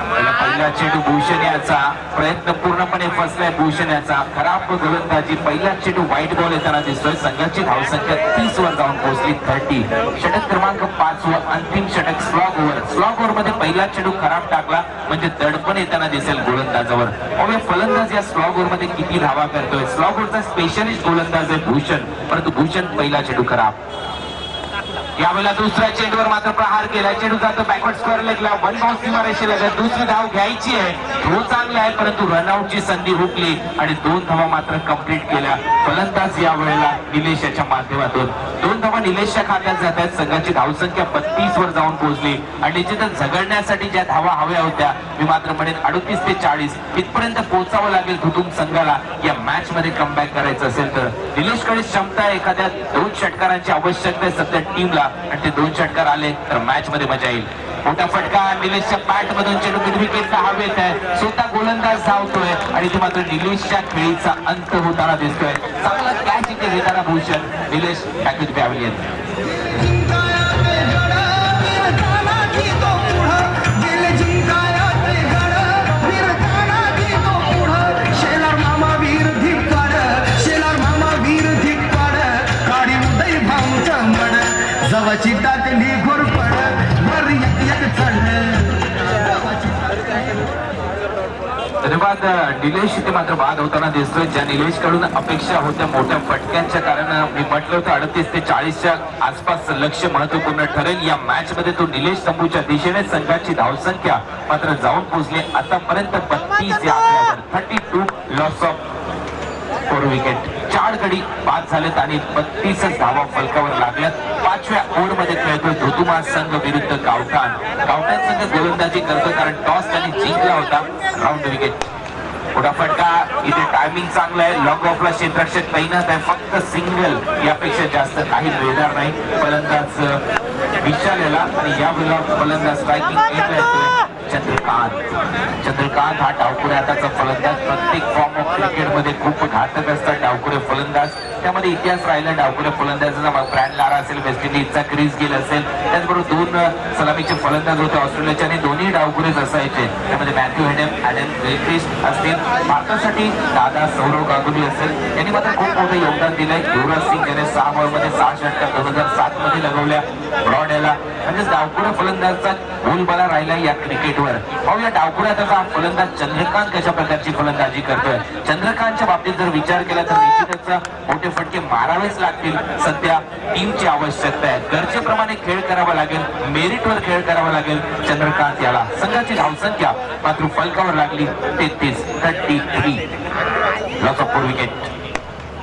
पहिला चेंडू भूषण याचा प्रयत्न पूर्णपणे फसलाय. भूषण याचा खराब गोलंदाजी. पहिला चेंडू व्हाईट बॉल येताना दिसतोय. संघाची धावसंख्या 30 वर जाऊन पोहोचली 30. षटक क्रमांक 5 वर अंतिम षटक स्लॉग ओव्हर. स्लॉग ओव्हर मध्ये पहिला चेंडू खराब टाकला म्हणजे दडपण येताना दिसेल गोलंदाजावर. अवघ्या फलंदाज या स्लॉग ओव्हर मध्ये किती धावा करतोय. स्लॉग ओव्हरचा स्पेशलिस्ट गोलंदाज आहे भूषण, परंतु भूषण पहिला चेंडू खराब. यावेळेला दुसऱ्या चेंडूवर मात्र प्रहार केला. चेंडू जातो बॅकवर्ड स्क्वेअर लेगला. 1 बाउन्स सीमारेषेला लागत. दुसरी धाव घ्यायची आहे. थ्रो चांगला आहे परंतु रनआउटची संधी हुकली आणि 2 धावा मात्र कंप्लीट केल्या. फलंदाज यावेळेला निलेश याच्या माध्यमातून 2 धावा निलेशच्या खात्यात जात आहेत. संघाची धावसंख्या 32 वर जाऊन पोहोचली आणि निश्चितच झगडण्यासाठी ज्या धावा हव्या होत्या मी मात्र म्हणेन 38 ते 40 इथपर्यंत पोहोचावं लागेल धुतूम संघाला या मॅच मध्ये कमबॅक करायचं असेल तर. निलेशकडे क्षमता आहे. एखाद्या 2 षटकारांची आवश्यकता आहे सध्या टीमला आणि ते 2 षटकार आले तर मॅच मध्ये मजा येईल. मोठा फटका निलेशच्या बॅट मधून चेंडू मिड विकेटला हवेत आहे. स्वतः गोलंदाज धावतोय आणि ते मात्र निलेशच्या खेळीचा अंत होताना दिसतोय. चांगला कॅच इथे घेताना Bhushan. Nilesh back with pavilion. जवाची टाकली घोरपड वर एक चढ. धन्यवाद. निलेश इथे मात्र बाद होताना दिसतोय. ज्या निलेश कडून अपेक्षा होत्या मोठ्या फटक्यांच्या कारण मी म्हटलं होतं 38 ते 40च्या आसपास लक्ष महत्वपूर्ण ठरेल या मॅच मध्ये. तो निलेश तंबूच्या दिशेने संघाची धावसंख्या मात्र जाऊन पोहोचली आतापर्यंत 32 या आकड्यावर. 32 लॉस ऑफ 4 विकेट. 4 गडी बाद झालेत आणि 32 धावा फलकावर लागल्यात. 5व्या ओव्हर मध्ये खेळतोय धुतुमा संघ विरुद्ध गावठाण. गावठाण संघ गोलंदाजी करतो कारण टॉस त्यांनी जिंकला होता. Round wicket. मोठा फटका. इथे टायमिंग चांगला आहे. लॉंग ऑफला क्षेत्ररक्षक तैनात आहे. फक्त सिंगल यापेक्षा जास्त काही मिळणार नाही. फलंदाज विशाल याला आणि यावेळेला फलंदाज स्ट्रायकिंग एंडला येतोय. चंद्रकांत हा डावखुरे हाताचा फलंदाज. प्रत्येक फॉर्म ऑफ क्रिकेटमध्ये खूप घातक असतात डावखुरे फलंदाज. त्यामध्ये इतिहास राहिला डावखुरे फलंदाजाचा. ब्रॅड लारा असेल, वेस्ट इंडिजचा क्रिस गेल असेल, त्याचबरोबर 2 सलामीचे फलंदाज होते ऑस्ट्रेलियाचे आणि दोन्ही डावखुरेच असायचे. त्यामध्ये मॅथ्यू हेडन, ॲडम गिलक्रिस्ट असतील. भारतासाठी दादा सौरव गांगुली असेल, यांनी मात्र खूप मोठं योगदान दिलंय. युवराज सिंग याने 6 बॉलमध्ये 6 षटकार 2007 मध्ये लगवल्या. ब्रॉड याला म्हणजे डावखुरा फलंदाजचा बोलबाला राहिला या क्रिकेटवर. पाहूया डावखुरा त्याचा हा फलंदाज चंद्रकांत कशा प्रकारची फलंदाजी करतोय. चंद्रकांतच्या बाबतीत जर विचार केला तर निश्चितच मोठे फटके मारावेच लागतील. सध्या टीमची आवश्यकता आहे. गरजेप्रमाणे खेळ करावा लागेल, मेरिटवर खेळ करावा लागेल चंद्रकांत याला. संघाची धावसंख्या मात्र फलकावर लागली 33. Loss of 4 wicket.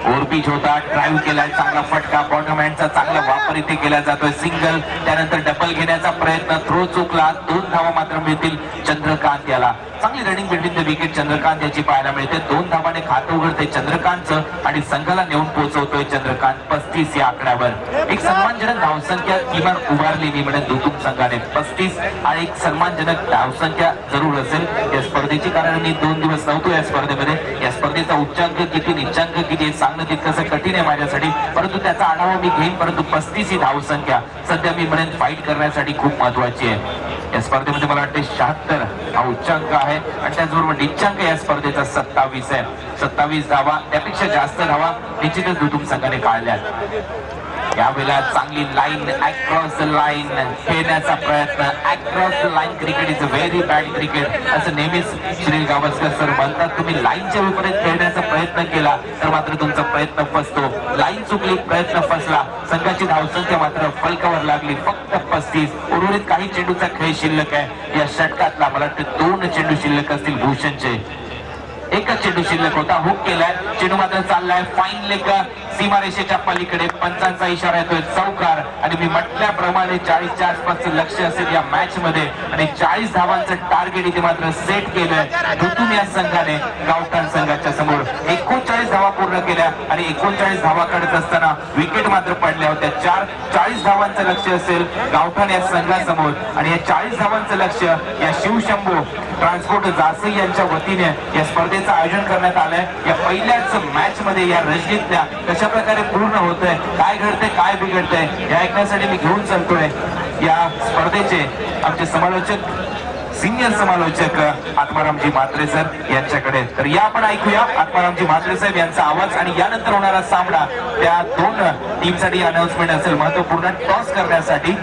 ओव्हरपिच होता, ड्राईव्ह केलाय, चांगला फटका, बॉटम हँडचा चांगला वापर इथे केला जातोय. सिंगल, त्यानंतर डबल घेण्याचा प्रयत्न, थ्रो चुकला. 2 धावा मात्र मिळतील चंद्रकांत याला. चांगली running between the wicket Chandrakant याची पाहायला मिळते. 2 धावाने खातं उघडते चंद्रकांतचं आणि संघाला नेऊन पोहोचवतोय चंद्रकांत 35 या आकड्यावर. एक सन्मानजनक धावसंख्या किमान उभारलेली म्हणजे दुतुम संघाने 35 आणि एक सन्मानजनक धावसंख्या जरूर असेल या स्पर्धेची. कारण मी 2 दिवस नव्हतो या स्पर्धेमध्ये. या स्पर्धेचा उच्चांक किती, निच्चांक किती सांगणं तितकंसं कठीण आहे माझ्यासाठी, परंतु त्याचा आढावा मी घेईन. परंतु 35 ही धावसंख्या सध्या मी म्हणेन फाईट करण्यासाठी खूप महत्वाची आहे. या स्पर्धेमध्ये मला वाटते 76 हा उच्चांक आहे आणि त्याचबरोबर निच्चांक या स्पर्धेचा 27 आहे. 27 धावा, त्यापेक्षा जास्त धावा निश्चितच दुतुम संघाने काढल्यात. यावेळेला चांगली लाईन, अक्रॉस द लाईन खेळण्याचा प्रयत्न. Across the line cricket is a very bad cricket असं नेहमीच श्री गावस्कर सर म्हणतात. तुम्ही लाईनच्या विपरीत खेळण्याचा प्रयत्न केला तर मात्र तुमचा प्रयत्न फसतो. लाईन चुकली, प्रयत्न फसला. संघाची धावसंख्या मात्र फलकावर लागली फक्त 35. उर्वरित काही चेंडूचा खेळ शिल्लक आहे या षटकातला. मला वाटतं 2 चेंडू शिल्लक असतील भूषणचे. एकच चेंडू शिल्लक होता, हुक केलाय, चेंडू मात्र चाललाय फाईन लेग सीमारेषेच्या पलीकडे. पंचांचा इशारा येतोय चौकार आणि मी म्हटल्याप्रमाणे 40च्या आसपासचं लक्ष असेल या मॅच मध्ये आणि 40 धावांचं टार्गेट इथे मात्र सेट केलंय दुतुम या संघाने गावठाण संघाच्या समोर. 39 धावा पूर्ण केल्या आणि 39 धावा काढत असताना विकेट मात्र पडल्या होत्या. 40 धावांचं लक्ष असेल गावठाण या संघासमोर आणि या 40 धावांचं लक्ष या शिवशंभू ट्रान्सपोर्ट जासई यांच्या वतीने या स्पर्धेचं आयोजन करण्यात आलंय. या पहिल्याच मॅच मध्ये या रजनीतल्या कशा प्रकारे पूर्ण होतंय, काय घडतंय, काय बिघडतंय हे ऐकण्यासाठी मी घेऊन चालतोय या स्पर्धेचे आमचे समालोचक, सिनियर समालोचक आत्मारामजी म्हात्रे सर यांच्याकडे. तर या आपण ऐकूया आत्मारामजी म्हात्रे साहेब यांचा आवाज आणि यानंतर होणारा सामना त्या 2 टीमसाठी अनाउन्समेंट असेल महत्वपूर्ण टॉस करण्यासाठी.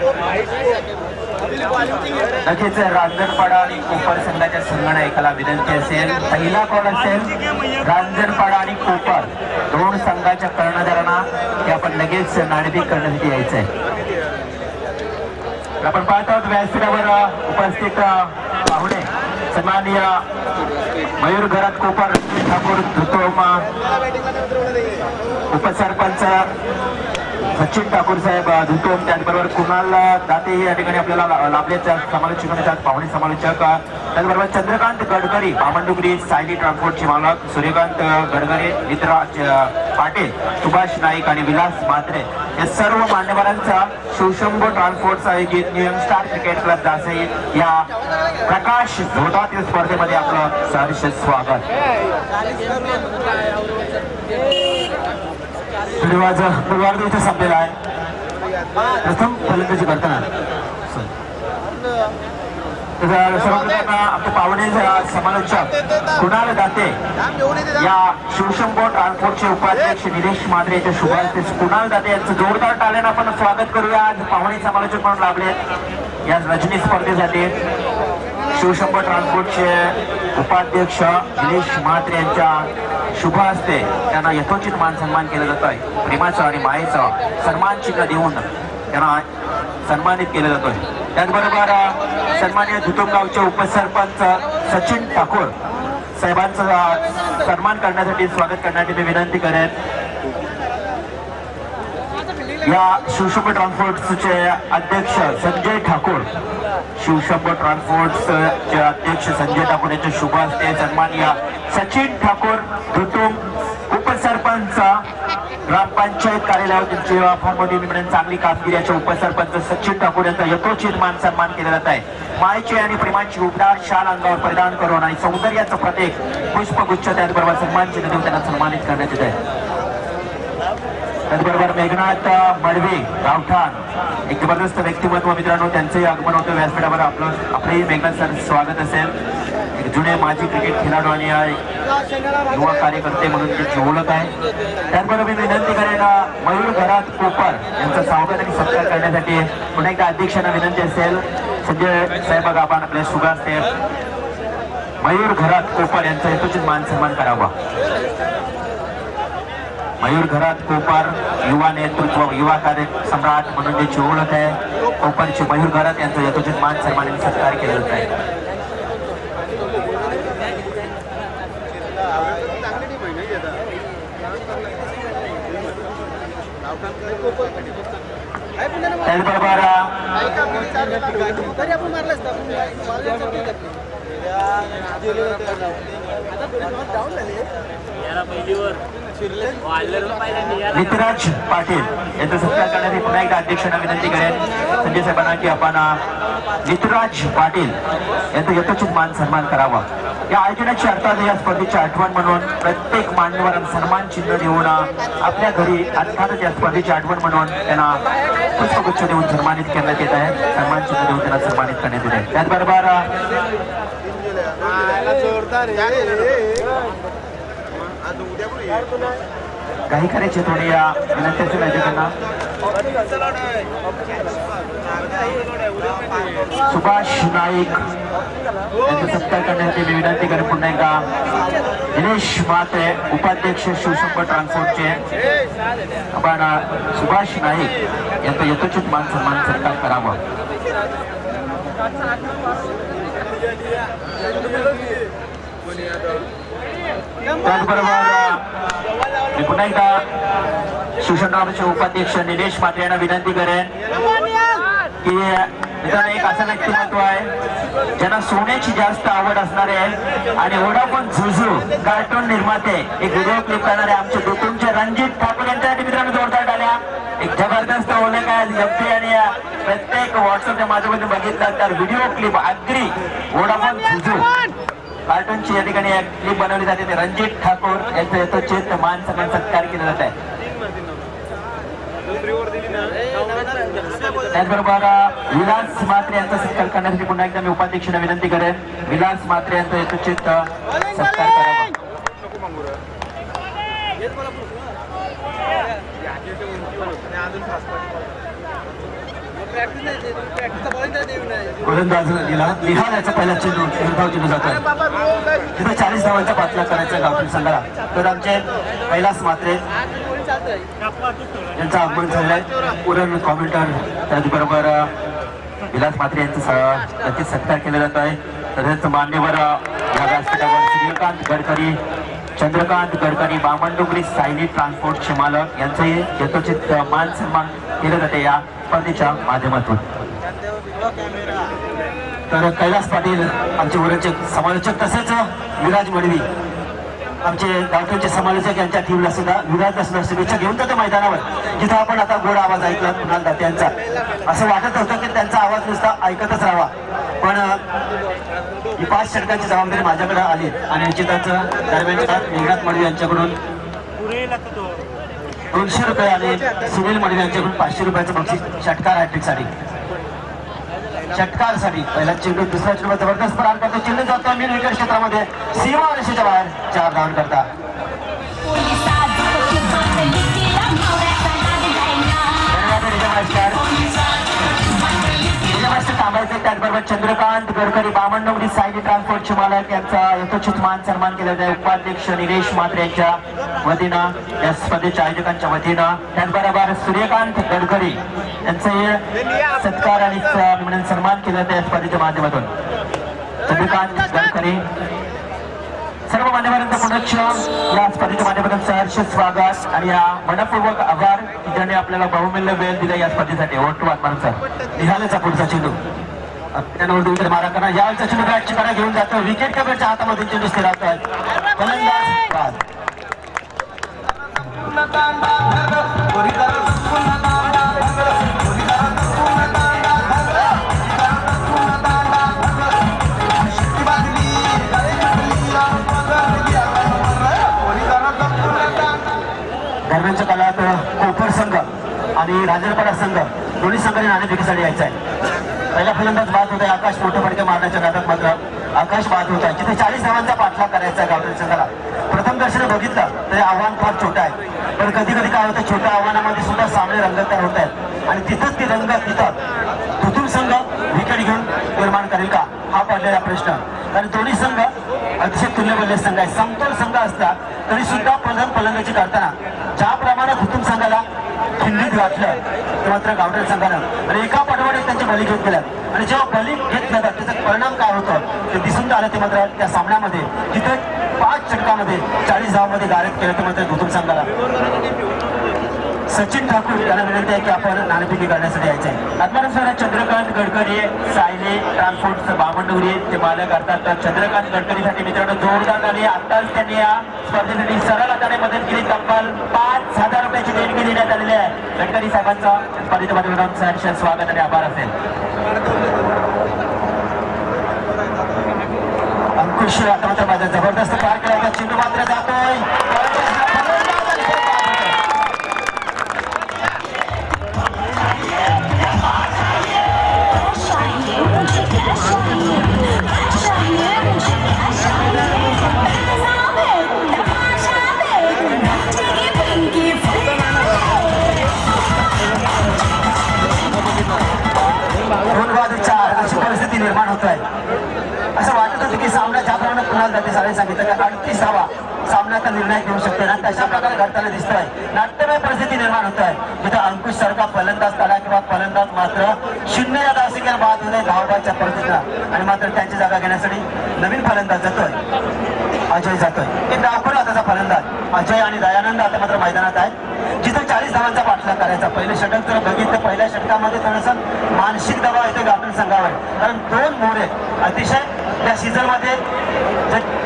नक्कीच रांजणपाडा आणि कोपर संघाच्या संघनायकाला विनंती असेल, पहिला कॉल असेल रांजणपाडा आणि कोपर 2 संघाच्या कर्णधारांना हे आपण लगेच नाणेफेक करण्यासाठी यायचं आहे. आपण पाहत आहोत व्यासपीठावर उपस्थित पाहुणे सन्माननीय मयूर घरात कोपर ठाकूर धुतोमा, उपसरपंच सचिन ठाकूर साहेब धुतोम, त्याचबरोबर कुणाल दाते या ठिकाणी आपल्याला लाभल्याच्या समालोचकांच्या पाहुणे समालोचक. त्याचबरोबर चंद्रकांत गडकरी पामंडुगरी सायली ट्रान्सपोर्टचे मालक, सूर्यकांत गडकरी, मित्रराज पाटील, सुभाष नाईक आणि विलास म्हात्रे या सर्व मान्यवरांचा शिवशंभू ट्रान्सपोर्टचा आयोजित new young star cricket club Jasai या प्रकाश झोटातील स्पर्धेमध्ये आपलं सहर्ष स्वागत. पुरवार इथे संपलेला आहे. प्रथम फलंदाजी करताना सर्वप्रथम आपले पाहुणे समालोचक कुणाल दाते या शिवशंभू ट्रान्सपोर्टचे उपाध्यक्ष निलेश मांढरे यांच्या शुभ हस्ते कुणाल दाते यांचं जोरदार टाळ्यानं आपण स्वागत करूया. आज पाहुणे समालोचक म्हणून लाभले या रजनी स्पर्धेसाठी. शिवशंभू ट्रान्सपोर्टचे उपाध्यक्ष निलेश म्हात्रे यांच्या शुभ हस्ते त्यांना यथोचित मान सन्मान केला जात आहे. प्रेमाचं आणि मायेचं सन्मान चिन्ह देऊन त्यांना सन्मानित केलं जातोय. त्याचबरोबर सन्माननीय धुतोम गावचे उपसरपंच सचिन ठाकूर साहेबांचा सन्मान करण्यासाठी स्वागत करण्याची मी विनंती करेन. या शिवशंभू ट्रान्सपोर्टचे अध्यक्ष संजय ठाकूर, शिवशंभू ट्रान्सपोर्टचे अध्यक्ष संजय ठाकूर यांच्या शुभ हस्ते सन्माननीय सचिन ठाकूर धुतोम, उपसरपंच ग्रामपंचायत कार्यालयावर त्यांची फार मोठी निमित्त चांगली कामगिरी याच्या उपसरपंच सचिन ठाकूर यांचा यथोचित मान सन्मान केला जात आहे. मायेची आणि प्रेमाची उपदार शाल अंगावर परिधान करून आणि सौंदर्याचं प्रतीक पुष्पगुच्छ त्याचबरोबर सन्मान चिन्ह देऊन त्यांना सन्मानित करण्यात येत आहे. त्याचबरोबर मेघनाथ मडवे गावठाण एक जबरदस्त व्यक्तिमत्व मित्रांनो, त्यांचंही आगमन होतं व्यासपीठावर. आपलंही मेघनाथ सर स्वागत असेल. एक जुने माजी क्रिकेट खेळाडू आणि युवा कार्यकर्ते म्हणून त्यांची ओळख आहे. त्याचबरोबर मी विनंती करेन मयूर घरात कोपर यांचं स्वागत आणि सत्कार करण्यासाठी पुन्हा एकदा अध्यक्षांना विनंती असेल. संजय साहेब आपण आपल्या सुभाष साहेब मयूर घरात कोपर यांचा यथोचित मान सन्मान करावा. मयूर घरात कोपर युवा नेतृत्व युवा कार्य सम्राट म्हणून ज्याची ओळख आहे कोपरची मयूर घरात यांचा यथोचित मान सन्मान आणि सत्कार केला जात आहे. त्याचबरोबर नितराज पाटील यांचा सत्कार करण्याची पुन्हा एकदा अध्यक्षांना विनंती करेन संजय साहेबांना की आपण नितराज पाटील यांचा यथोचित मान सन्मान करावा. या आयोजनाची अर्थात या स्पर्धेची आठवण म्हणून प्रत्येक मान्यवरांना सन्मान चिन्ह देऊन आपल्या घरी अर्थातच या स्पर्धेची आठवण म्हणून त्यांना पुष्पगुच्छ देऊन सन्मानित करण्यात येत आहे. सन्मान चिन्ह देऊन त्यांना सन्मानित करण्यात येत आहे. त्याचबरोबर काही करायचे थोडी या विनंतीचे नागरिकांना सुभाष नाईक यांचा सत्कार करण्याची मी विनंती करेन. पुन्हा एकदा दिनेश मात्रे उपाध्यक्ष शिवशंकर ट्रान्सपोर्टचे आपण सुभाष नाईक यांचा यथोचित मान सन्मान सत्कार करावा. त्याचबरोबर मी पुन्हा एकदा शिवशंकराचे उपाध्यक्ष निलेश मात्रे यांना विनंती करेन की मित्रांनो एक असं व्यक्तिमत्व आहे ज्यांना सोन्याची जास्त आवड असणारे आहे आणि वोडाफोन झुझू कार्टून निर्माते एक व्हिडिओ क्लिप करणारे आमचे दुतुमचे रणजित ठाकूर यांच्यासाठी मित्रांनो जोरदार टाळ्या. एक जबरदस्त ओळख आहे एफबी आणि प्रत्येक व्हॉट्सअपच्या माध्यमातून बघितलं तर व्हिडिओ क्लिप अग्री वोडाफोन झुझू कार्टूनची या ठिकाणी क्लिप बनवली जाते. ते रणजित ठाकूर यांचा यथोचित मान सन्मान सत्कार केला जात आहे. त्याचबरोबर विलास म्हात्रे यांचा सत्कार करण्यासाठी पुन्हा एकदा मी उपाध्यक्षांना विनंती करेन. विलास म्हात्रे यांचा यथोचित सत्कार करावा. गोलंदाज निहाल याचा पहिला चेंडू जात आहे. तिथे 40 धावांचा पाठलाग करायचा गावठी संघाला. तर आमचे कैलास म्हात्रे यांचं आगमन झालेलं आहे. पूर्ण कॉमेंटर त्याचबरोबर विलास म्हात्रे यांचा सत्कार केला जात आहे. तसेच मान्यवर या व्यासपीठावर सूर्यकांत गडकरी चंद्रकांत गडकरी बामणडोंगरी सायली ट्रान्सपोर्टचे मालक यांचंही यथोचित मान सन्मान केलं जाते या स्पर्धेच्या माध्यमातून. तर कैलास पाटील आमचे वरचे समालोचक तसेच विराज मडवी आमचे गावठ्यांचे समालोचक यांच्या टीमला सुद्धा विराजला सुद्धा शुभेच्छा घेऊन जातो मैदानावर. जिथं आपण आता गोड आवाज ऐकला कुणाल दात्यांचा असं वाटत होतं की त्यांचा आवाज नुसता ऐकतच राहावा, पण ही 5 षटकांची जबाबदारी माझ्याकडे आली आणि निश्चितच दरम्यान मेघनाथ मडवी यांच्याकडून 200 रुपये आणि सुनील मडवी यांच्याकडून 500 रुपयाचं बक्षीस षटकार हॅट्रिकसाठी. षटकारसाठी पहिला चेंडू दुसरा चेंडू जबरदस्त प्रहार करतो. चेंडू जातो मिड विकेट क्षेत्रामध्ये सीमा रेषेच्या बाहेर 4 धावा करता. थांबायचे. त्याचबरोबर चंद्रकांत गडकरी बामणडोंगरी सायली ट्रान्सपोर्टचे मालक यांचा यथोचित मान सन्मान केला जाईल. उपाध्यक्ष निलेश म्हात्रे यांच्या वतीनं या स्पर्धेच्या आयोजकांच्या वतीनं. त्याचबरोबर सूर्यकांत गडकरी यांचे सत्कार आणि सन्मान केला जाते या स्पर्धेच्या माध्यमातून. चंद्रकांत गडकरी सर्व मान्यवरांचं पुनश्च या स्पर्धेच्या माध्यमातून सहर्ष स्वागत आणि या मनपूर्वक आभार की ज्याने आपल्याला बहुमूल्य वेळ दिला या स्पर्धेसाठी. ओटू आत्मांचा निघाल्याचा पुढचा चेंडू त्यानंतर मारा करा. यावेळचा चेंडू बॅटची कडा घेऊन जातो. विकेट कपरच्या हातामधून चेंडू स्थिरावतोय. फलंदाज बाद. दरम्यानच्या काळात कोपर संघ आणि राजरपाडा संघ दोन्ही संघाने नाणेफेकीसाठी यायचा आहे. पहिला फलंदाज बाद होत आहे आकाश मोठे फटके मारण्याच्या नादात मात्र आकाश बाद होत आहे. जिथे 40 धावांचा पाठलाग करायचा आहे गावठी संघाला. प्रथम दर्शनी बघितलं तरी आव्हान फार छोटं आहे, पण कधी कधी काय होतं छोट्या आव्हानामध्ये सुद्धा सामने रंगत तयार होत आहेत आणि तिथंच ती रंगत तिथं तुतून संघ विकेट घेऊन निर्माण करेल का हा पडलेला प्रश्न. कारण दोन्ही संघ अतिशय तुल्यबल्य संघ आहे. समतोल संघ असला तरी सुद्धा फलंदाजी करताना ज्याप्रमाणे तुतून संघाला खिंडीत घातलं ते मात्र गावठी संघानं आणि एका पटवाडीत त्यांची बली घेत गेल्यात आणि जेव्हा बली घेतल्या जातात त्याचा परिणाम काय होतं ते दिसून आलं. ते मात्र त्या सामन्यामध्ये जिथे 5 षटकामध्ये 40 धावांमध्ये गारद केलं ते मात्र तुतून संघाला. सचिन ठाकूर यांना विनंती आहे की आपण नाणेफेकी करण्यासाठी यायचे आहे. आत्मानुसार चंद्रकांत गडकरी सायले ट्रान्सपोर्टचं बामंडुरी ते मालक असतात. तर चंद्रकांत गडकरीसाठी मित्रांनो जोरदार आणि आताच त्यांनी या स्पर्धेसाठी सरळ हाताने मदत केली. तब्बल 5,000 रुपयाची देणगी देण्यात आलेली आहे. गडकरी साहेबांचा स्पर्धेमध्ये सहर्ष स्वागत आणि आभार असेल. अंकुश आता मात्र माझा जबरदस्त पार केला. चेंडू मात्र जातोय. परिस्थिती निर्माण होत आहे. असं वाटत होतं की सामना ज्याप्रमाणे कुणाल जाते सारे सांगितलं की 38 धावा सामन्याचा निर्णय घेऊ शकते आणि तशा प्रकारे घडताना दिसतोय. नाट्यमय परिस्थिती निर्माण होत आहे जिथे अंकुश सारखा फलंदाज काढा किंवा फलंदाज मात्र 0 या धावसंख्येला बाद होणे धावबाच्या परिस्थितीला आणि मात्र त्यांची जागा घेण्यासाठी नवीन फलंदाज जातोय. अजय जातोय. एक डावखोर हाताचा फलंदाज अजय आणि दयानंद आता मात्र मैदानात आहेत. जिथे 40 धावांचा पाठलाग करायचा. पहिलं षटक जर बघितलं पहिल्या षटकामध्ये थोडंसं मानसिक दबाव येतो गावठी संघावर. कारण 2 मोरे अतिशय या सीझन मध्ये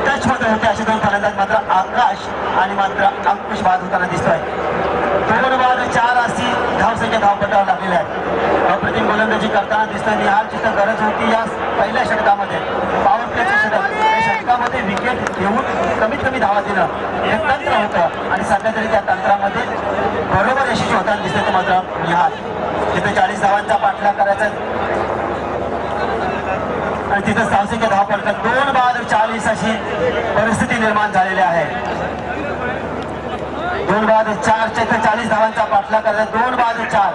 टच मध्ये होते असे 2 फलंदाज मात्र आकाश आणि मात्र अंकुश बाद होताना दिसतोय. 2 बाद 4 अशी धावसंख्या धावपटावर लागलेल्या आहेत. अप्रतिम गोलंदाजी करताना दिसतोय. निहालची तर गरज होती या पहिल्या षटकामध्ये. पॉवर प्लेचं षटक या षटकामध्ये विकेट घेऊन कमीत कमी धावा देणं हे तंत्र होतं आणि सध्या तरी त्या तंत्रामध्ये बरोबर यशस्वी होताना दिसतोय. तो मात्र निहाल जिथे 40 धावांचा पाठलाग करायचा आणि तिथं धावसंख्या धाव पडतात. 2 बाद 40 अशी परिस्थिती निर्माण झालेली आहे. 2 बाद 4 इथे 40 धावांचा पाठलाग करायचा. 2 बाद 4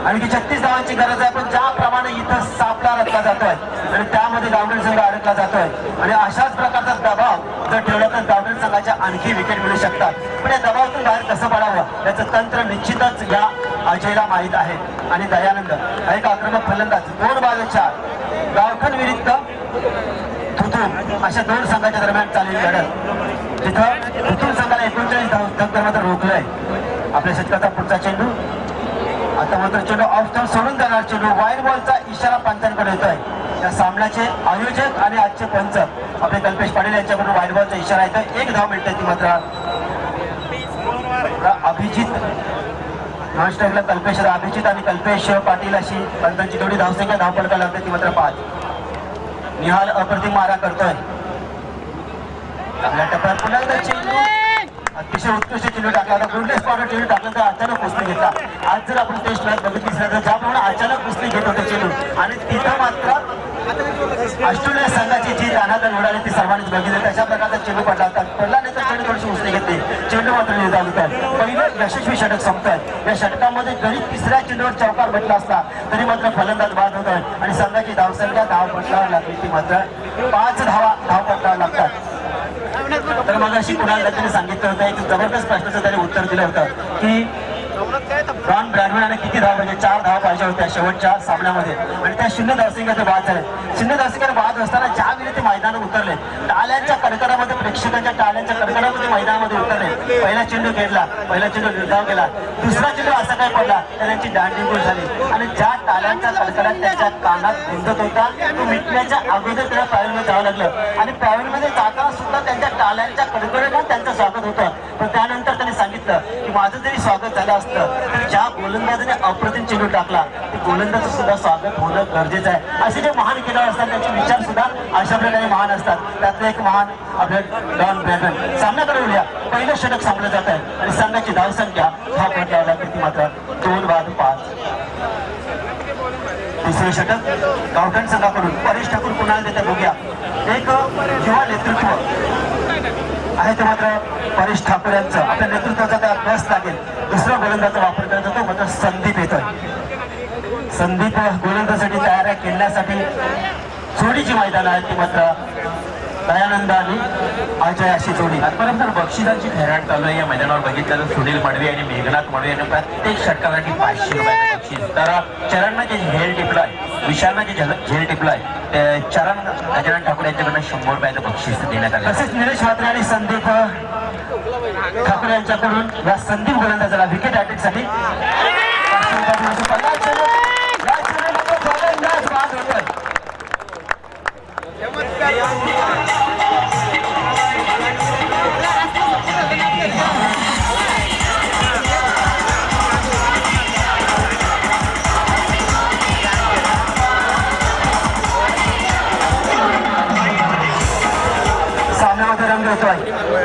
आणखी 36 धावांची गरज आहे. पण ज्याप्रमाणे इथं सापळा रचला जातोय आणि त्यामध्ये गावठी संघ अडकला जातोय आणि अशाच प्रकारचा दबाव जर ठेवला तर गावठी संघाच्या आणखी विकेट मिळू शकतात. पण या दबावातून बाहेर कसं पडावं याचं तंत्र निश्चितच या अजयला माहीत आहे. आणि दयानंद एक आक्रमक फलंदाज. 2 बाद 4 गावठण विरुद्ध तुतून अशा 2 संघाच्या दरम्यान चाललेली लढत जिथं तुतून संघाला 39 धाव मात्र रोखलंय. आपल्या षटकाचा पुढचा चेंडू आता मात्र चेंडू ऑफ स्टंप सोडून जाणार. चेंडू वाईड बॉलचा इशारा पंचांकडे येतोय. या सामन्याचे आयोजक आणि आजचे पंच आपले कल्पेश पाटील यांच्याकडून वाईड बॉलचा इशारा येतोय. 1 धाव मिळते ती मात्र अभिजित नॉनस्टॉपला कल्पेश अभिजित आणि कल्पेश पाटील अशी पंचांची जेवढी धावसंख्या धावपडका लागते ती मात्र 5. निहाल अप्रतिम मारा करतोय. आपल्या टप्प्यात पुन्हा एकदा चेंडू अतिशय उत्कृष्ट चेंडू टाकला. आता गुडलेस पावडर चेंडू टाकला तर अचानक कुस्ती घेतला. आज जर आपण टेस्ट मॅच बघितली तर ज्याप्रमाणे अचानक कुस्ती घेत होते चेंडू आणि तिथं मात्र ऑस्ट्रेलिया संघाची जी दानादार उडाली ती सर्वांनीच बघितली. तशा प्रकारचा चेंडू पडला होता. पडला नाही तर चेंडू थोडीशी कुस्ती घेतली. चेंडू मात्र निर्धारित आहे. पहिलं यशस्वी षटक संपतोय. या षटकामध्ये जरी 3ऱ्या चेंडूवर चौकार भेटला असला तरी मात्र फलंदाज बाद होत आहे आणि संघाची धावसंख्या धावपटलावर लागली ती मात्र 5 धावा धावपटलावर लागतात. तर मग अशी कुणाल दत्तने सांगितलं होतं एक जबरदस्त प्रश्नाचं त्याने उत्तर दिलं होतं की रॉन ब्रॅडमॅनने किती धावा पाहिजे 4 धावा पाहिजे होत्या शेवटच्या सामन्यामध्ये आणि त्या 0 धावसंख्येत बाद झाले. 0 धावसंख्येत बाद असताना ज्यावेळी ते मैदानात उतरले टाळ्यांच्या कडकडामध्ये प्रेक्षकांच्या टाळ्यांच्या कडकडामध्ये मैदानामध्ये उतरले. पहिला चेंडू खेळला. पहिला चेंडू निर्धाव केला. दुसरा चेंडू असा काय पडला तर त्यांची दांडीगुळ झाली आणि ज्या टाळ्यांचा कडकडाट त्यांच्या कानात गुंजत होता तो मिटण्याच्या अगोदर त्याला पॅव्हलियनमध्ये जावं लागलं आणि पॅव्हलियनमध्ये जाताना सुद्धा त्यांच्या टाळ्यांच्या कडकडाटात त्यांचं स्वागत होतं. पण त्यानंतर त्यांनी सांगितलं की माझं जरी स्वागत झालं असतं तर ज्या गोलंदाजाने अप्रतिम चेंडू टाकला ते गोलंदाज सुद्धा स्वागत होणं गरजेचं आहे. असे जे महान खेळाडू असतात त्यांचे विचार सुद्धा अशा प्रकारे महान असतात. त्यातलं एक महान आपलं डॉन ब्रॅडन. सामन्याकडे वळूया. पहिलं षटक सामलं जात आहे आणि संघाची धावसंख्या हा पट लावला किती मात्र 2-5. तिसरं षटक गावठण संघाकडून परेश ठाकूर कुणाल देते बघूया. एक युवा नेतृत्व आहे ते मात्र परेश ठाकूर यांचं आपल्या नेतृत्वाचा त्या बस लागेल. दुसरा गोलंदाजा वापर करत होतो मात्र संदीप येतोय. संदीप गोलंदाजासाठी तयार आहे. खेळण्यासाठी जोडीची मैदान आहेत ती मात्र दयानंद आणि अजय अशी जोडी. आजपर्यंत बक्षिसांची खैराट चालू आहे. या मैदानावर बघितलं तर सुनील मडवी आणि मेघनाथ मडवी यांनी प्रत्येक षटकासाठी 500 रुपयाचं बक्षीस. तर चरणनं जे झेल टिपलाय, विशालनं जे झेल टिपलाय ते चरण गजानन ठाकूर यांच्याकडनं 100 रुपयाचं बक्षीस देण्यात आलं. तसेच निलेश म्हात्रे आणि संदीप ठाकूर यांच्याकडून या संदीप गोलंदाजाला विकेट हॅट्रिकसाठी 500 रुपये. सामन्यामध्ये रंग येतोय.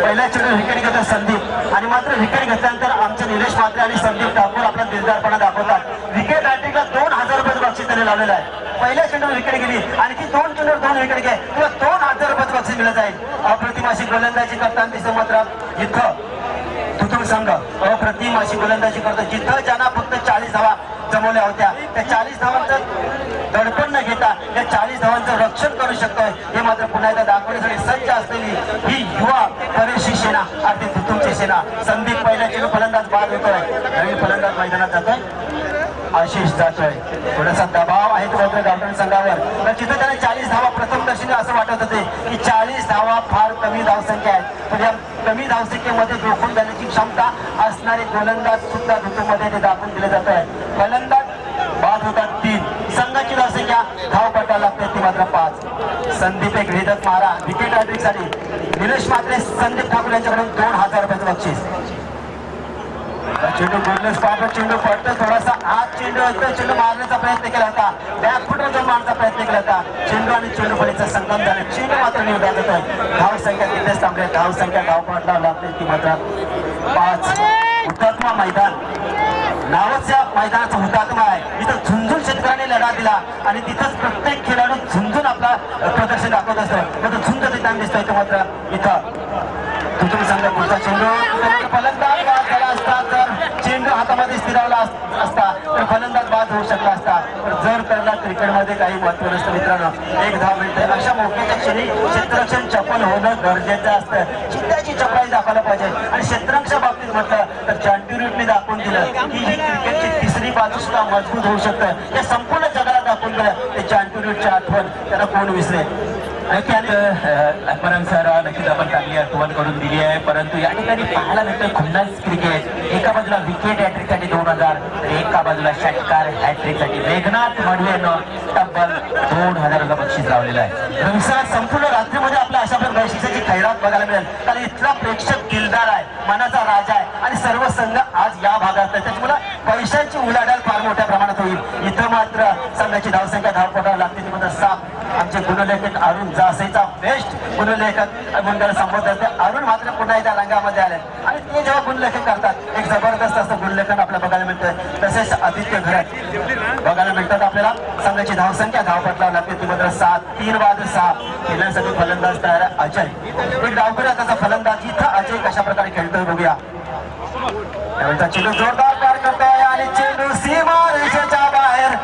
पहिल्या चेंडू विकेट घेतो संदीप आणि मात्र विकेट घेतल्यानंतर आमचे निलेश म्हात्रे आणि संदीप ठाकूर आपला दिलदारपणा दाखवतात. विकेट हॅट्रिकला 2000 रुपयाचं बक्षीस त्यांनी लावलेलं आहे. पहिल्या चेंडूवर विकेट गेली आणखी 2 चेंडूवर 2 विकेट घे किंवा 2000 रुपयाचं बक्षीस मिळत जाईल. अप्रतिम अशी गोलंदाजी करताना दिसतो मात्र इथं तुतुम संघ अप्रतिम अशी गोलंदाजी करतो. जिथं ज्यांना फक्त 40 धावा जमवल्या होत्या त्या 40 धावांचं दडपण न घेता या 40 धावांचं रक्षण करू शकतोय हे मात्र पुन्हा एकदा दाखवण्यासाठी सज्ज असलेली ही युवा परेशी सेना अर्थात तुतुमची सेना. संदीप पहिल्या चेंडू फलंदाज बाद होतोय. नवीन फलंदाज मैदानात जातोय. आशिष जातोय. थोडासा दबाव आहे तो मात्र गावठण संघावर. तर तिथं त्याने 40 धावा प्रथम दर्शनी असं वाटत होते की 40 धावा फार कमी धावसंख्या आहेत. पण या कमी धावसंख्येमध्ये रोखून जाण्याची क्षमता असणारे गोलंदाज सुद्धा ऋतूमध्ये ते दाखवून दिले जात आहे. फलंदाज बाद होतात 3. संघाची धावसंख्या धावपटा लागते ती मात्र 5. संदीप एक भेदक मारा विकेट हॅट्रिकसाठी. निलेश म्हात्रे संदीप ठाकूर यांच्याकडून 2000 रुपयाचं बक्षीस. चेंडू गुडलेस पाहतो. चेंडू पडतो थोडासा आत चेंडू येतो. चेंडू मारण्याचा प्रयत्न केला होता. बॅकफुटवर जाऊन मारण्याचा प्रयत्न केला होता. चेंडू आणि चेंडू पडीचा संगम झाला. चेंडू मात्र निवडला जातोय. धाव संख्या तिथेच थांबले. धाव संख्या धावपटला लागते ती मात्र 5. हुतात्मा मैदान नावच या मैदानाचा हुतात्मा आहे. इथं झुंझुन शेतकऱ्यांनी लढा दिला आणि तिथंच प्रत्येक खेळाडू झुंझुन आपला प्रदर्शन दाखवत असतो. मात्र झुंज देताना दिसतोय तो मात्र इथं तुतुम संघ पुढचा चेंडू फलंदाज बाद झाला असता तर चेंडू हातामध्ये स्थिरावला असता तर फलंदाज बाद होऊ शकला असता. तर जर त्याला क्रिकेटमध्ये काही महत्व नसतं मित्रांनो. 1 धाव मिळते. अशा मोक्याच्या क्षणी क्षेत्ररक्षण चपल होणं गरजेचं असतं. चित्ताची चपळाई दाखवायला पाहिजे आणि क्षेत्ररक्षणाच्या बाबतीत म्हटलं तर जॉन्टी रूटने दाखवून दिलं की ही क्रिकेटची तिसरी बाजू सुद्धा मजबूत होऊ शकतं. या संपूर्ण जगाला दाखवून दिलं ते जॉन्टी रूटची आठवण त्याला कोण विसरेल. परम सर नक्कीच आपण चांगली आठवण करून दिली आहे. परंतु या ठिकाणी पाहायला मिळतं खुन्नस क्रिकेट. एका बाजूला विकेट हॅट्रिकसाठी 2000 तर एका बाजूला षटकार हॅट्रिकसाठी मेघनाथ मडवी यांना तब्बल 2000 बक्षीस लावलेलं आहे. रविवार संपूर्ण रात्रीमध्ये आपल्या अशा प्रकारे बक्षिसाची खैरात बघायला मिळेल. कारण इथला प्रेक्षक दिलदार आहे, मनाचा राजा आहे आणि सर्व संघ आज या भागात आहे. त्याच्यामुळे पैशांची उलाढाल फार मोठ्या प्रमाणात होईल. इथं मात्र संघाची धावसंख्या धावपटावर लागते ती मात्र 7. आमचे गुणलेखक अरुण जासेचा बेस्ट गुणलेखक मंडळ संबोधन अरुण मात्र पुन्हा एकदा रंगामध्ये आले आणि ते जेव्हा गुणलेखन करतात एक जबरदस्त असं गुणलेखन आपल्याला बघायला मिळतं. तसेच आदित्य घरात बघायला मिळतात आपल्याला. संघाची धावसंख्या धावपटलावर लागते ती मात्र 7. 3-6 खेळण्यासाठी फलंदाज तयार आहे अजय. एक डावकरी त्याचा फलंदाज इथं अजय कशा प्रकारे खेळतोय बघूया. त्यावेळेचा चेंडू जोरदार पार करतोय आणि चेंडू सीमा रेषेच्या बाहेर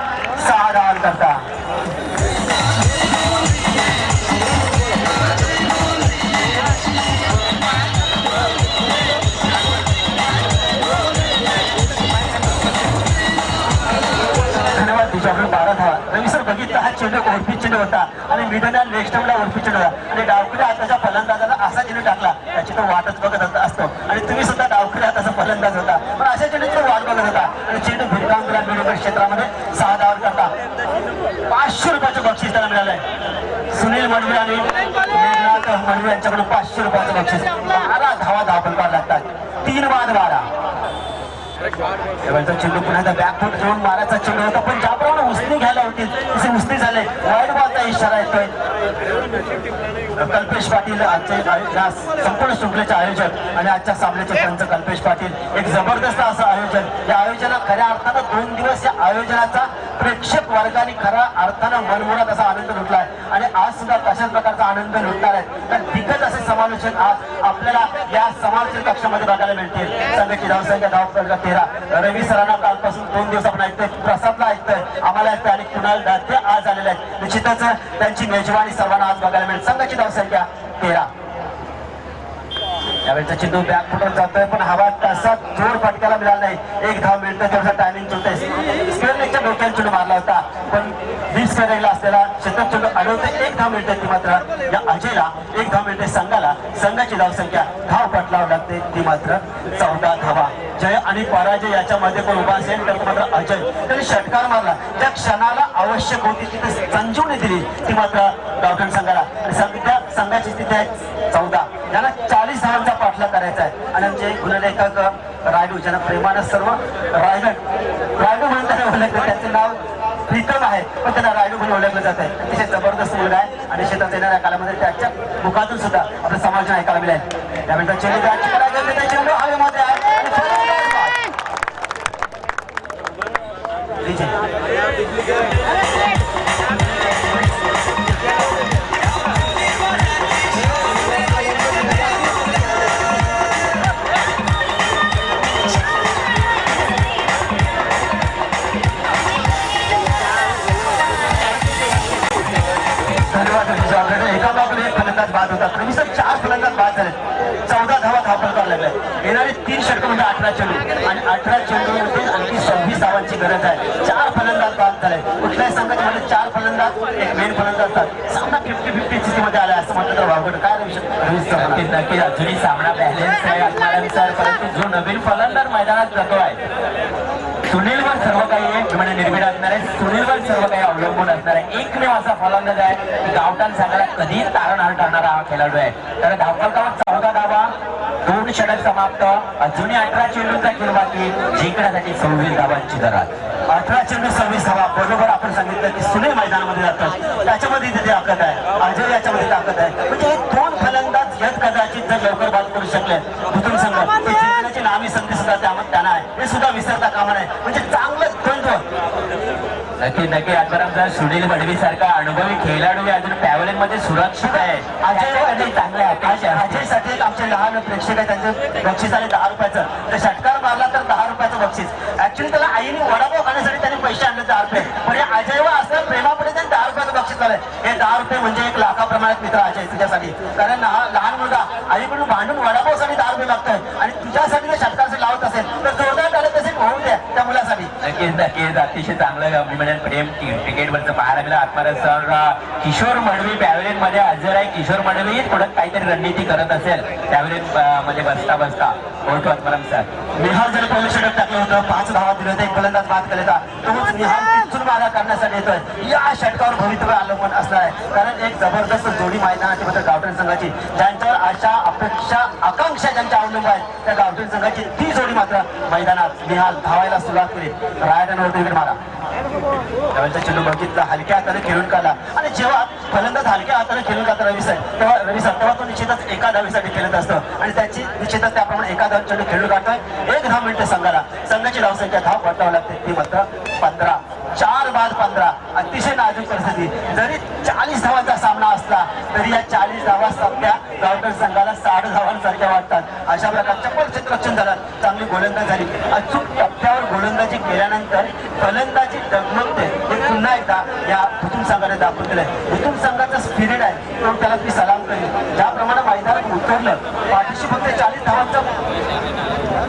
6 धावा करता. धन्यवाद. 12 धावा. रवी सर बघितला हा चेंडू ओरपी चेंडू होता आणि मिडनला लेग स्टंपला ओरपी चेंडू होता आणि डावखुऱ्या हाताच्या फलंदाजाला असा चेंडू टाकला त्याची तो वाटच बघत असतो आणि तुम्ही सुद्धा डावखुऱ्या हाताचा फलंदाज होता पण अशा चेंडूची वाट बघत होता आणि चेंडू भिरकांगुला मिडोगर क्षेत्रामध्ये 6 धावा करता 500 रुपयाचं बक्षीस त्याला मिळालंय. सुनील मडवी आणि मेघनाथ मडवी यांच्याकडून 500 रुपयाचं बक्षीस. 12 धावा धावपटकावर लागतात. 3-12 त्यावेळेचा चेंडू पुन्हा बॅकफूट घेऊन मारायचा चेंडू होता, पण ज्याप्रमाणे उसनी घ्यायला होती तसे उसनी झाले. वाईट बॉलचा इशारा येतोय. कल्पेश पाटील आजचे या संपूर्ण शृंखलेचे आयोजक आणि आजच्या सामन्याचे पंच कल्पेश पाटील, एक जबरदस्त असं आयोजन. या आयोजनात खऱ्या अर्थानं 2 दिवस या आयोजनाचा प्रेक्षक वर्गाने खऱ्या अर्थानं मनमुराद असा आनंद लुटलाय आणि आज सुद्धा तशाच प्रकारचा आनंद लुटणार आहे. तर दिग्गज असे समालोचन आज आपल्याला या समालोचन कक्षामध्ये बघायला मिळतील. संघाची धावसंख्या 13. रवी सरांना कालपासून 2 दिवस आपण ऐकतोय, प्रसादला ऐकतोय, आम्हाला ऐकतोय आणि कुणाल दाते आज आलेले आहेत. निश्चितच त्यांची मेजवानी सर्वांना आज बघायला मिळेल. संघाची धावसंख्या 13. यावेळेचा चेंडू बॅकफुटवर जातोय, पण हवा तसाच जोर फटक्याला मिळाला नाही. 1 धाव मिळतं, तेवढा टायमिंग होतंय. स्क्वेअरलेगच्या डोक्यात चेंडू मारला होता, पण डीप स्क्वेअरलेगला असलेला शतक चेंडू अडवते. 1 धाव मिळते ती मात्र या अजयला, 1 धाव मिळते संघाला. संघाची धावसंख्या धाव पटलावर लागते ती मात्र 14 धावा. जय आणि पराजय याच्यामध्ये कोण उभा असेल तर मात्र अजय. त्यांनी षटकार मारला, ज्या क्षणाला आवश्यक होती तिथे संजीवनी दिली ती मात्र गावठण संघाला. आणि सध्या संघाची स्थिती आहे 14. ज्यांना 40 धावांचा पाठलाग करायचा आहे. आणि आमचे गुणलेखक रायडू, ज्यांना प्रेमानं सर्व रायडू म्हणून त्यांना ओळखलं, त्यांचं नाव प्रीतम आहे पण त्यांना रायडू म्हणून ओळखलं जात आहे. अतिशय जबरदस्त मुलगा आहे आणि शेतात येणाऱ्या कालामध्ये त्याच्या मुखातून सुद्धा आपलं समालोचन ऐकायला मिळेल. त्यानंतर चेंडू हवेमध्ये आहे आणि एका बाजूला 1 फलंदाज बाद होता. क्रमशः 4 फलंदाज बाद झाले. 14 धावा धावपळकावर लागल्या. येणारे 3 षटकं म्हणजे 18 चेंडू आणि 18 चेंडूमध्ये आणखी 26 धावांची गरज आहे. 4 फलंदाज बाद झाले. कुठल्याही संघाच्या मध्ये 4 फलंदाज, एक मेन फलंदाज असतात. सामना 50-50 स्थितीमध्ये आला असं म्हटलं तर वावगड काय नक्की अजूनही सामना बॅलन्स आहे असणारा विचार, परंतु जो नवीन फलंदाज मैदानात जातो आहे सुनीलवर सर्व काही आहे, म्हणजे निर्भीड असणार आहे. सुनीलवर सर्व काही अवलंबून असणार आहे. एकमेव असा फलंदाज आहे की गावठाण संघाला कधीच तारणहार ठरणारा हा खेळाडू आहे. तर धावपळकावर 14 धावा, 2 षटक समाप्त, अजूनही 18 चेंडूंचा खेळ बाकी, जिंकण्यासाठी 26 धावांची दरात. 18 चेंडू 26 धावा. बरोबर आपण सांगितलं की सुनील मैदानामध्ये जातात, त्याच्यामध्ये तिथे ताकद आहे, अजय याच्यामध्ये ताकद आहे. म्हणजे हे 2 फलंदाज यत कदाचित जर लवकर बाद करू शकले बुतून संघ ते जिंकण्याची नामी संधी सुद्धा त्यांना आहे, हे सुद्धा विसरता कामा नये. म्हणजे चांगलं द्वंद्व. नक्की आजपर्यंत सुनील बडवी सारखा अनुभवी खेळाडू अजून पॅव्हलियन मध्ये सुरक्षित आहे. अजय चांगले आहे. अजयसाठी एक आमचे लहान प्रेक्षक आहे, त्यांचं बक्षीस आले 10 रुपयाचं. तर षटकार मारला तर 10 रुपयाचं बक्षीस. ऍक्च्युली त्याला आईने वडापाव खाण्यासाठी त्यांनी पैसे आणले 10 रुपये, पण हे अजयवर असं प्रेमापुढे त्यांनी 10 रुपयाचं बक्षीस झालंय. हे 10 रुपये म्हणजे 1 लाखाप्रमाणात मित्र अजय तुझ्यासाठी. कारण हा लहान मुलगा आईकडून भांडून वडापावसाठी 10 रुपये मागतोय आणि तुझ्यासाठी ते षटकार लावत असेल तर जोरदार टाळत तसे होऊ द्या त्या मुलासाठी. नक्कीच अतिशय चांगलं अभिमान प्रेम क्रिकेटवरचं पाहायला मिळालं. आत्माराज सर किशोर मडवी पॅव्हलियन मध्ये हजर आहे. किशोर मडवी थोडं काहीतरी रणनीती करत असेल पॅव्हलियन मध्ये बसता ओळखू आत्माराम सर. निहाल जर पहिलं षटक टाकलं होतं, 5 धावा दिले होते, 1 फलंदाज बाद केला होता. तोच निहाल पिचून मारा करण्यासाठी येतोय. या षटकावर भवितव्य अवलंबून असणार आहे, कारण एक जबरदस्त जोडी मैदानाची मात्र गावठण संघाची, ज्यांच्यावर आशा अपेक्षा आकांक्षा ज्यांच्या अवलंबून आहेत त्या गावठण संघाची ती जोडी मात्र मैदानात निहाल धावायला सुरुवात केली. रायडनवर विकेट मारा. त्यावेळेचा चेंडू बघितला, हलक्या हाताने खेळून काढला आणि जेव्हा फलंदाज हलक्या हाताने खेळून जातो रवी तेव्हा तो निश्चितच एका धावीसाठी खेळत असतो आणि त्याची निश्चितच त्याप्रमाणे एका धाव चेंडू खेळून काढतोय. 1 धाव मिळते संघाला. संघाची धावसंख्या धाव पटावं लागते ती मात्र 15. 4 बाद 15. अतिशय नाजूक परिस्थिती. जरी 40 धावांचा सामना असला तरी या 40 धावा सध्या गावठण संघाला 60 धावांसारख्या वाटतात. अशा प्रकारच्या परिस्थिती झालं. चांगली गोलंदाजी झाली. अचूक टप्प्यावर गोलंदाजी केल्यानंतर फलंदाजी डगमगते हे पुन्हा एकदा या बुतून संघाने दाखवून दिलंय. बुतून संघाचा स्पिरिट आहे तो त्याला मी सलाम करेन. ज्याप्रमाणे मैदानात उतरलं, पाठीशी फक्त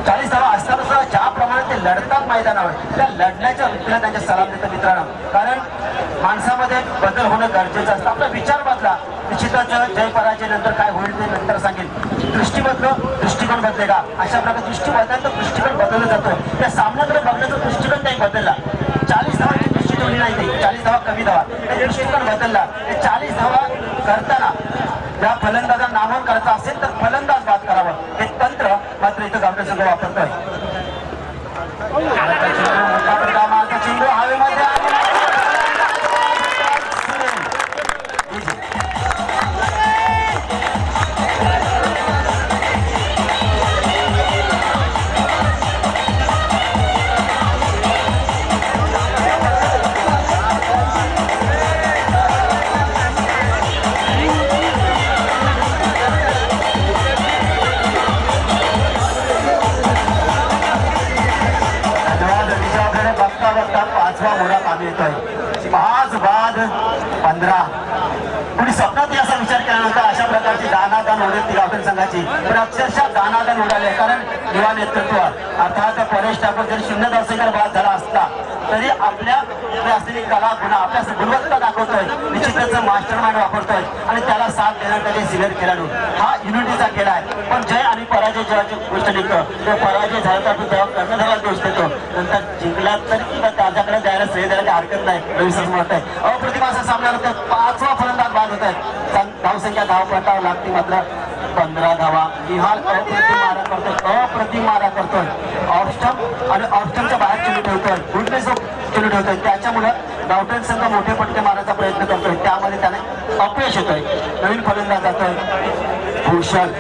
40 धावा असताना सुद्धा ज्याप्रमाणे ते लढतात मैदानावर, त्या लढण्याच्या वृत्तीला त्यांच्या सलाम देतात मित्रांनो. कारण माणसामध्ये बदल होणं गरजेचं असतं. आपला विचार बदला. निश्चितच जय पराजय नंतर काय होईल ते नंतर सांगेल. दृष्टिकोन बदलेगा. अशा प्रकारे दृष्टिकोन बदलला जातो. त्या सामन्याकडे बघण्याचा दृष्टिकोन काही बदलला. 40 धावांची दृष्टी ठेवली नाही, 40 धावा कमी धावा, ते दृष्टिकोन बदलला. 40 धावा करताना या फलंदाजांना नामवून करायचं असेल तर फलंदाज बाद करावं हे तंत्र मात्र इथं गावठण संघ वापरतोय. विचार केल्यानंतर अशा प्रकारची दानादान उडेल ती गावठण संघाची, पण अक्षरशः दानादान उडाले. कारण युवा नेतृत्व अर्थात परेश ठाकूर जरी 0 धावसंख्येवर बाद झाला असता तरी आपल्या असलेली कला गुन्हा आपल्या गुणवत्ता दाखवतोय, निश्चितच मास्टर माइंड वापरतोय आणि त्याला साथ देण्यासाठी सिनियर खेळाडू हा युनिटीचा खेळ आहे. पण जय आणि पराजय जेव्हा गोष्ट निघतो तो पराजय झाला तर आपण तेव्हा कर्णधाराला दोष देतो, नंतर जिंकला तर किंवा त्याच्याकडे द्यायला श्रेय द्यायला हरकत नाही. रविसर म्हणत आहे अप्रतिम असा सामना होता. 5वा फलंदाज बाद होत आहे. धावसंख्या धावपटावर लागते मात्र 15 धावा. निहाल अप्रतिम मारा करतोय ऑफस्टम आणि ऑफस्टमच्या बाहेर चेंडू ठेवतोय, गुडनेस चेंडू ठेवतोय. त्याच्यामुळे गावठण संघ मोठे पटके मारण्याचा प्रयत्न करतोय, त्यामध्ये त्याने अपयश येतोय. नवीन फलंदाज जातोय भूषण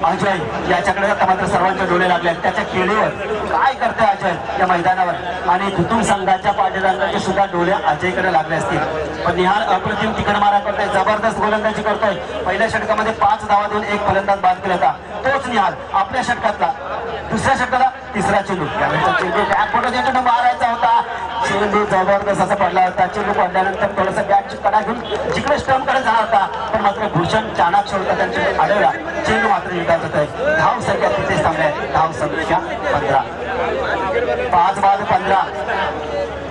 अजय, याच्याकडे आता मात्र सर्वांचे डोळे लागले. त्याच्या खेळीवर काय करतोय अजय या मैदानावर, आणि धुतून संघाच्या पाठीरांगाचे सुद्धा डोळे अजयकडे लागले असतील. पण निहाल अप्रतिम तिकड मारा करतोय, जबरदस्त गोलंदाजी करतोय. पहिल्या षटकामध्ये 5 धावा देऊन 1 फलंदाज बाद केला होता तोच निहाल. आपल्या षटकातला दुसऱ्या षटकाला तिसरा चेंडू, चेंडू बॅकफुटचा चेंडू मारायचा होता. चेंडू जबरदस्त असा पडला होता. चेंडू पडल्यानंतर थोडासा बॅटची कडा घेऊन जिकडे स्टंपकडे जाणार होता, पण मात्र भूषण चाणाक्ष होता, त्यांचे आढळला. चेंडू मात्र निघात होत आहे. धाव संख्या तिथेच थांबल्या, धाव संख्या 15. 5 बाद 15.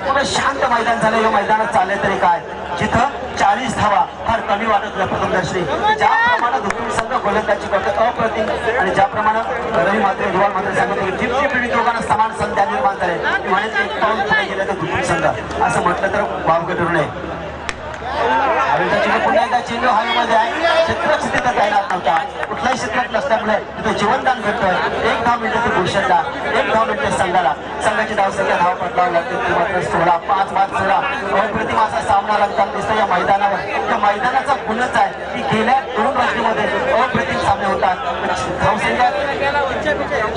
पुढे शांत मैदान झालं. या मैदानात चालले तरी काय, जिथं 40 धावा फार कमी वाटत होत्या प्रथमदर्शनी. ज्याप्रमाणे धुतून संघ गोलंदाजी करतो अप्रतिम, आणि ज्याप्रमाणे रवी मात्र युवान मात्र सांगतो जितकी पिढी दोघांना समान संध्या निर्माण झाले, म्हणून एक पाऊल पुढे गेले तर धुतून संघ असं म्हटलं तर वावगं ठरू नये. चेंडू पुन्हा एकदा चेंडू हवेमध्ये आहे. क्षेत्ररक्षक तिथं तैनात नव्हता, कुठलाही क्षेत्रात नसल्यामुळे तिथं जीवनदान भेटतोय. 1 धाव मिळते ती भूषणला, 1 धाव मिळते संघाला. संघाची धावसंख्या धाव पटलावं लागते ती मात्र 16. 5 बाद 16. अप्रतिम असा सामना लागताना दिसतो या मैदानावर. त्या मैदानाचा गुणच आहे की गेल्या 2 वर्षांमध्ये अप्रतिम सामने होतात. धावसंख्या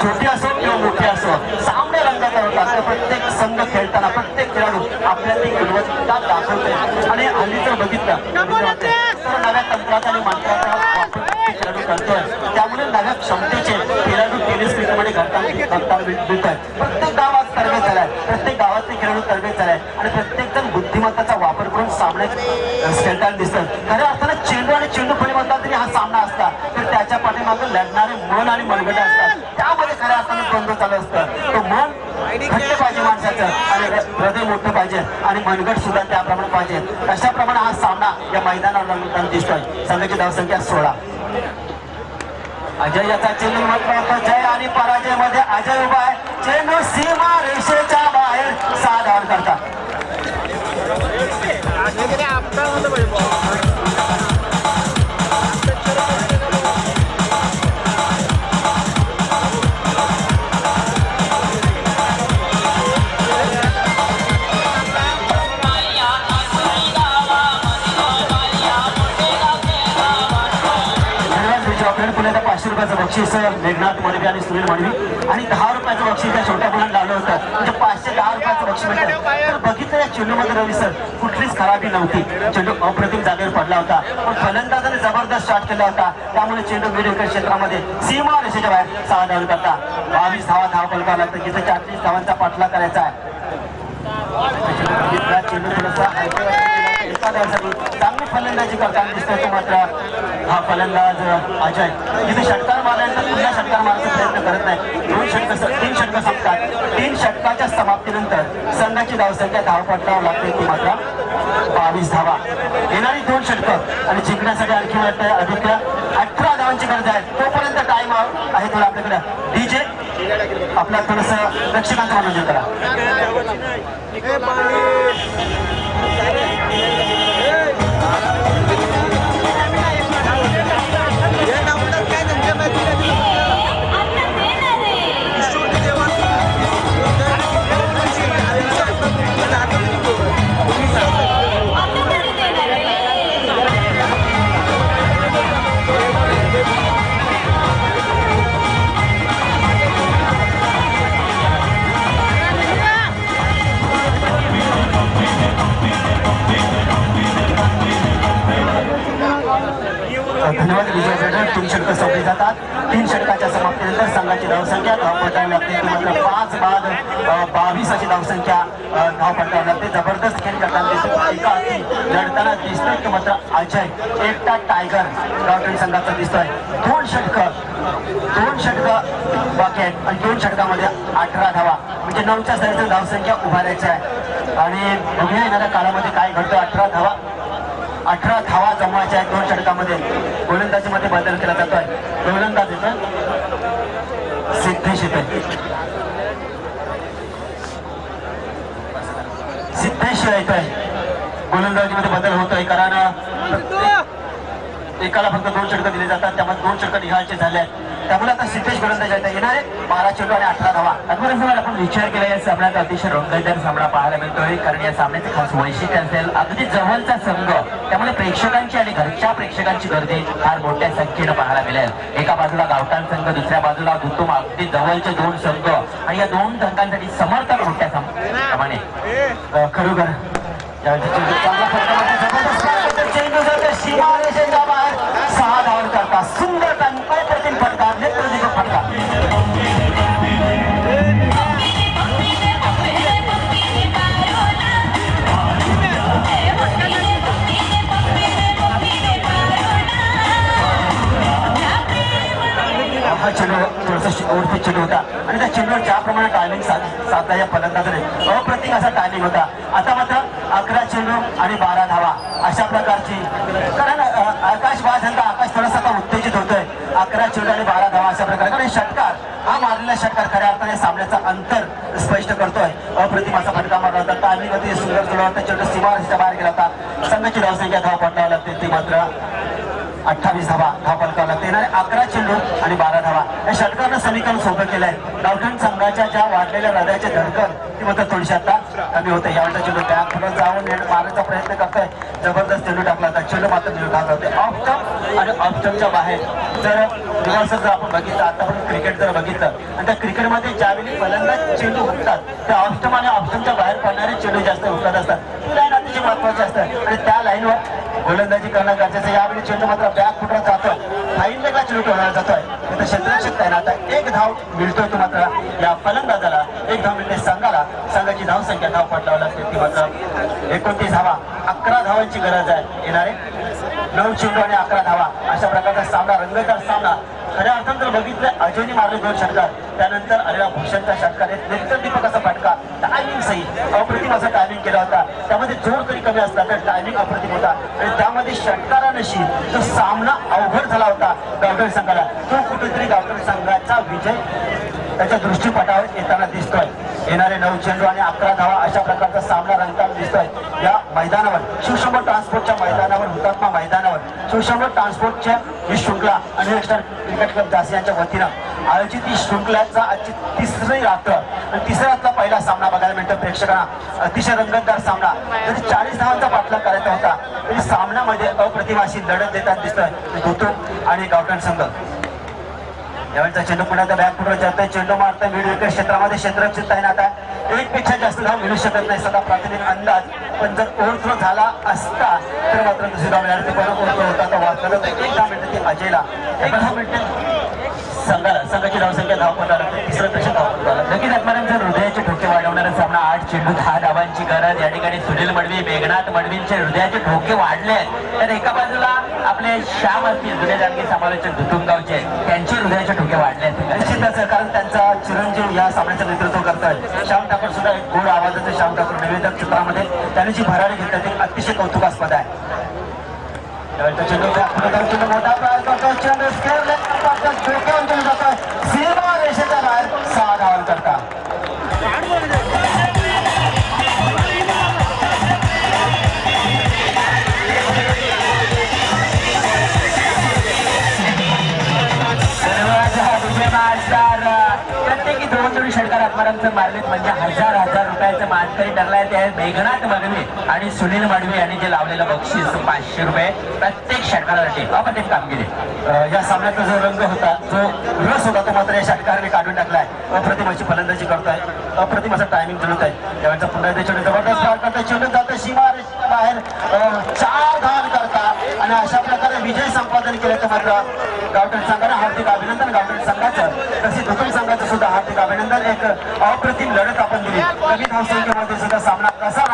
छोटी असो किंवा मोठी असो, सामने रंगाचा होतात. प्रत्येक संघ खेळताना प्रत्येक खेळाडू आपल्याला ती गुणवत्ता दाखवते. आणि हल्ली जर बघितलं तर नव्या तंत्राचा आणि मंत्राचा वापर खेळाडू करतोय, त्यामुळे नव्या क्षमतेचे खेळाडू टेनिस क्रिकेटमध्ये घडताना मिळत आहेत. प्रत्येक गाव आज तरबेज झालाय, प्रत्येक गावातले खेळाडू तरबेज झालाय आणि प्रत्येक जण बुद्धिमत्ताचा वापर करून सामने खेळताना दिसतात. खऱ्या अर्थानं चेंडू आणि चेंडू फळीमधला जरी हा सामना असता तर त्याच्या पाठीमागे लढणारे मन आणि मनगटे असतात. त्यामध्ये खऱ्या अर्थानं द्वंद्व चालू असतं. तो मन घट्ट पाहिजे माणसाचं आणि हृदय मोठं पाहिजे आणि मनगट सुद्धा त्याप्रमाणे पाहिजे. अशाप्रमाणे हा सामना या मैदानावर रंगताना दिसतोय. संघाची धावसंख्या 16. अजय याचा चेंडू म्हटलं होतं. जय आणि पराजय मध्ये अजय उभा आहे. चेंडू सीमा रेषेच्या बाहेर 6 धावा करतात. पुण्याला 500 रुपयाचं बक्षीस मेघनाथ मडवी आणि सुनील मडवी आणि 10 रुपयाचं बक्षीस त्या छोट्या मुलांना लावलं होतं. म्हणजे 510 रुपयाचं बक्षीस मिळतं. तर बघितलं या चेंडूमध्ये रवी सर कुठलीच खराबी नव्हती. चेंडू अप्रतिम जागेवर पडला होता, पण फलंदाजाने जबरदस्त शॉट केला होता. त्यामुळे चेंडू मिड विकेट क्षेत्रामध्ये सीमा रेषेच्या बाहेर 6 धावा करता. 22 धावा धाव पलकावं लागतं, जिथे 34 धावांचा पाठला करायचा आहे. चेंडू थोडासा चांगली फलंदाजी करताना दिसतोय तो मात्र हा फलंदाज अजय. जिथे षटकार मारल्यानंतर पुन्हा षटकार मारण्याचा प्रयत्न करत नाही. 3 षटकं संपतात. 3 षटकाच्या समाप्तीनंतर संघाची धावसंख्या धावपटलावर लागते ती मात्र 22 धावा. येणारी 2 षटकं आणि जिंकण्यासाठी आणखी वाटतं अधिक 18 धावांची गरज आहे. तोपर्यंत टाइम आहे थोडा आपल्याकडे. डीजे आपला थोडंसं रक्षकांचं मनोरंजन करा. धन्यवाद विजय सर. 3 षटकं सोडली जातात. 3 षटकाच्या समाप्तीनंतर संघाची धावसंख्या धावपटावी लागते ती मात्र 5 बाद 22 अशी धावसंख्या धावपटावी लागते. जबरदस्त खेळ करताना दिसतो. एका हाती लढताना दिसतोय की मात्र अजय एकटा टायगर गावठण संघाचा दिसतोय. 2 षटकं बाकी आहेत आणि 2 षटकामध्ये 18 धावा म्हणजे 9च्या स्तराची धावसंख्या उभारायची आहे. आणि बघूया येणाऱ्या काळामध्ये काय घडतं. 18 धावा जमवायच्या आहेत 2 षटकामध्ये. गोलंदाजीमध्ये बदल केला जातोय. गोलंदाज येतोय सिद्धेश येतोय. सिद्धेश येतोय. गोलंदाजीमध्ये बदल होतोय कारण एकाला फक्त 2 षटकं दिले जातात. त्यामध्ये 2 षटकं निघायचे झाले आहेत. त्यामुळे आता सिद्धेश गोलंदाज येणार आहे. 12 चेंडू आणि 18 धावा. अकबर आपण विचार केला या सामन्यात अतिशय रंगतदार सामना पाहायला मिळतोय कारण या सामन्याचे खास वैशिष्ट्य असेल अगदी जवळचा संघ त्यामुळे प्रेक्षकांची आणि घरच्या प्रेक्षकांची गर्दी फार मोठ्या संख्येनं पाहायला मिळेल. एका बाजूला गावठाण संघ दुसऱ्या बाजूला दुतुम अगदी जवळचे 2 संघ आणि या 2 संघांसाठी समर्थन मोठ्या प्रमाणे खरोखर चांगला फटका चेंडू जातो सीमारेषेच्या बाहेर. 6 धावा करता सुंदर अप्रतिम फटका नेत्रदीपक फटका. हा चेंडू थोडासा ओढते चेंडू होता आणि त्या चेंडूवर ज्याप्रमाणे टायमिंग साधला या फलंदाजाने अप्रतिम असा टायमिंग होता. आता मात्र 11 चेंडू आणि 12 धावा अशा प्रकारची कारण आकाश थोडासा आता उत्तेजित होतोय. 11 चेंडू आणि 12 धावा अशा प्रकारे कारण षटकार हा मारलेला षटकार खऱ्या अर्थाने सामन्याचा अंतर स्पष्ट करतोय. अप्रतिम असा फटका मारला होता. टायमिंग अति सुंदर सुरू होता. चेंडू सीमारेषेच्या बाहेर गेला होता. संघाची धावसंख्या धाव पडण्याला लागते ती मात्र 28 धावा धाव पलकावं लागते. येणारे 11 चेंडू आणि 12 धावा या षटकानं समीकरण सोपं केलंय. गावठण संघाच्या ज्या वाढलेल्या हृदयाचे धडकन ती मात्र थोडीशी आता कमी होते. यावेळेचा चेंडू बॅक पुढे जाऊन मारण्याचा प्रयत्न करतोय. जबरदस्त चेंडू टाकला होता. चेंडू मात्र निर्धार होते ऑफ स्टंप आणि ऑफ स्टंपच्या बाहेर. जर आपण बघितलं आतापर्यंत क्रिकेट जर बघितलं आणि त्या क्रिकेटमध्ये ज्यावेळी फलंदाज चेंडू हुकतात त्या ऑफ स्टंप आणि ऑफ स्टंपच्या बाहेर पडणारे चेंडू जास्त हुकत असतात. ती लाईन अतिशय महत्वाची असते आणि त्या लाईनवर गोलंदाजी करणं गरजेचं. यावेळी चेंडू मात्र बॅक फुटत जातोय. फाईन लेगला चेंडू ठेवला जातोय. तिथे क्षेत्ररक्षक तैनात आहे. 1 धाव मिळतोय तो मात्र या फलंदाजाला. 1 धाव मिळते संघाला. संघाची धावसंख्या धाव पडलावं लागते ती मात्र 29 धावा. 11 धावांची गरज आहे. येणारे 9 चेंडू आणि 11 धावा अशा प्रकारचा सामना रंगतदार सामना. खऱ्या अर्थानं जर बघितलं अजयने मारले 2 षटकार त्यानंतर आलेला भूषणचा षटकार नेत्रदीपक असा फटका टायमिंग सही अप्रतिम असा टायमिंग केला होता. त्यामध्ये जोर तरी कमी असला तर टायमिंग अप्रतिम होता आणि त्यामध्ये षटकारानशी जो सामना अवघड झाला होता गावठण संघाला तो कुठेतरी गावठण संघाचा विजय त्याच्या दृष्टीपटावर येताना दिसतोय. येणारे 9 चेंडू आणि 11 धावा अशा प्रकारचा सामना रंगताना दिसतोय या मैदानावर. शिवशंभर ट्रान्सपोर्टच्या मैदानावर हुतात्मा मैदानावर शिवशंभर ट्रान्सपोर्टच्या ही शृंखला आणि नॅशनल क्रिकेट क्लब झाशी यांच्या वतीनं आयोजित ही शृंखलाचा आजची 3री रात्र आणि 3ऱ्या रात्र पहिला सामना बघायला मिळतो प्रेक्षकांना. अतिशय रंगतदार सामना. जरी 40 धावांचा पाठलाग करायचा होता तरी सामन्यामध्ये अप्रतिम अशी लढत देताना दिसतोय धोतो आणि गावठण संघ. यावेळेचा चेंडू पुन्हा बॅक फुटवर जातोय. चेंडू मारतोय मिड विकेट क्षेत्रामध्ये क्षेत्ररक्षक तैनात आहे. 1 पेक्षा जास्त धाव मिळू शकत नाही सदा प्राथमिक अंदाज. पण जर ओव्हरथ्रो झाला असता तर मात्र दुसरी धाव मिळाली. पण ओव्हरथ्रो होता तो वाचला. 1 धाव मिळते ती अजयला. 1 धाव मिळते संघाला. संघाची धावसंख्या धाव पडला. 3रं पेक्षा धाव पडला. नक्कीच आत्मारांचा हृदयाचे ठोके वाढवणारा सामना. 8 चेंडू 10 धावांची गरज. या ठिकाणी सुनील मडवी मेघनाथ मडवींचे हृदयाचे ठोके वाढले तर एका बाजूला आपले श्याम असतील जुने जाणगे समालोचक धुतुंगावचे त्यांचे हृदयाचे ठोके वाढले आहेत. निश्चितच कारण त्यांचा चिरंजीव या सामन्याचं नेतृत्व करतात. श्याम ठाकूर सुद्धा एक गोड आवाजाचे श्याम ठाकूर निवेदक चित्रामध्ये त्यांनी जी भरारी घेतली ती अतिशय कौतुकास्पद आहे. चेंडू चेंडू मोठा प्रयास करतो. चेंडू स्क्वेअर डोक्यावर चेंडू जातोय सीमा रेषेच्या बाहेर. 6 धावा करता. प्रत्येकी 2 षटकार आत्मारांचं मारलेत म्हणजे 1000 रुपयाचं मानकरी ठरलाय. ते मेघनाथ मडवी आणि सुनील मडवी यांनी जे लावलेलं बक्षीस 500 रुपये प्रत्येक षटकारासाठी अप्रतिम कामगिरी. या सामन्याचा जो रंग होता जो रस होता तो मात्र या षटकाराने काढून टाकलाय. अप्रतिम अशी फलंदाजी करतोय. अप्रतिम असं टायमिंग जुळत आहे. त्यावेळेचा पुन्हा चेंडू जबरदस्त पार करतोय. चेंडू जातोय सीमा बाहेर. 4 धावा करता आणि अशा प्रकारे विजय संपादन केल्याचं मात्र गावठण संघानं हार्दिक अभिनंदन. गावठण संघाचं तसेच हुकुम संघाचं सुद्धा हार्दिक अभिनंदन. एक अप्रतिम लढत आपण दिली. कमी धावसंख्येमध्ये सुद्धा सामना कसा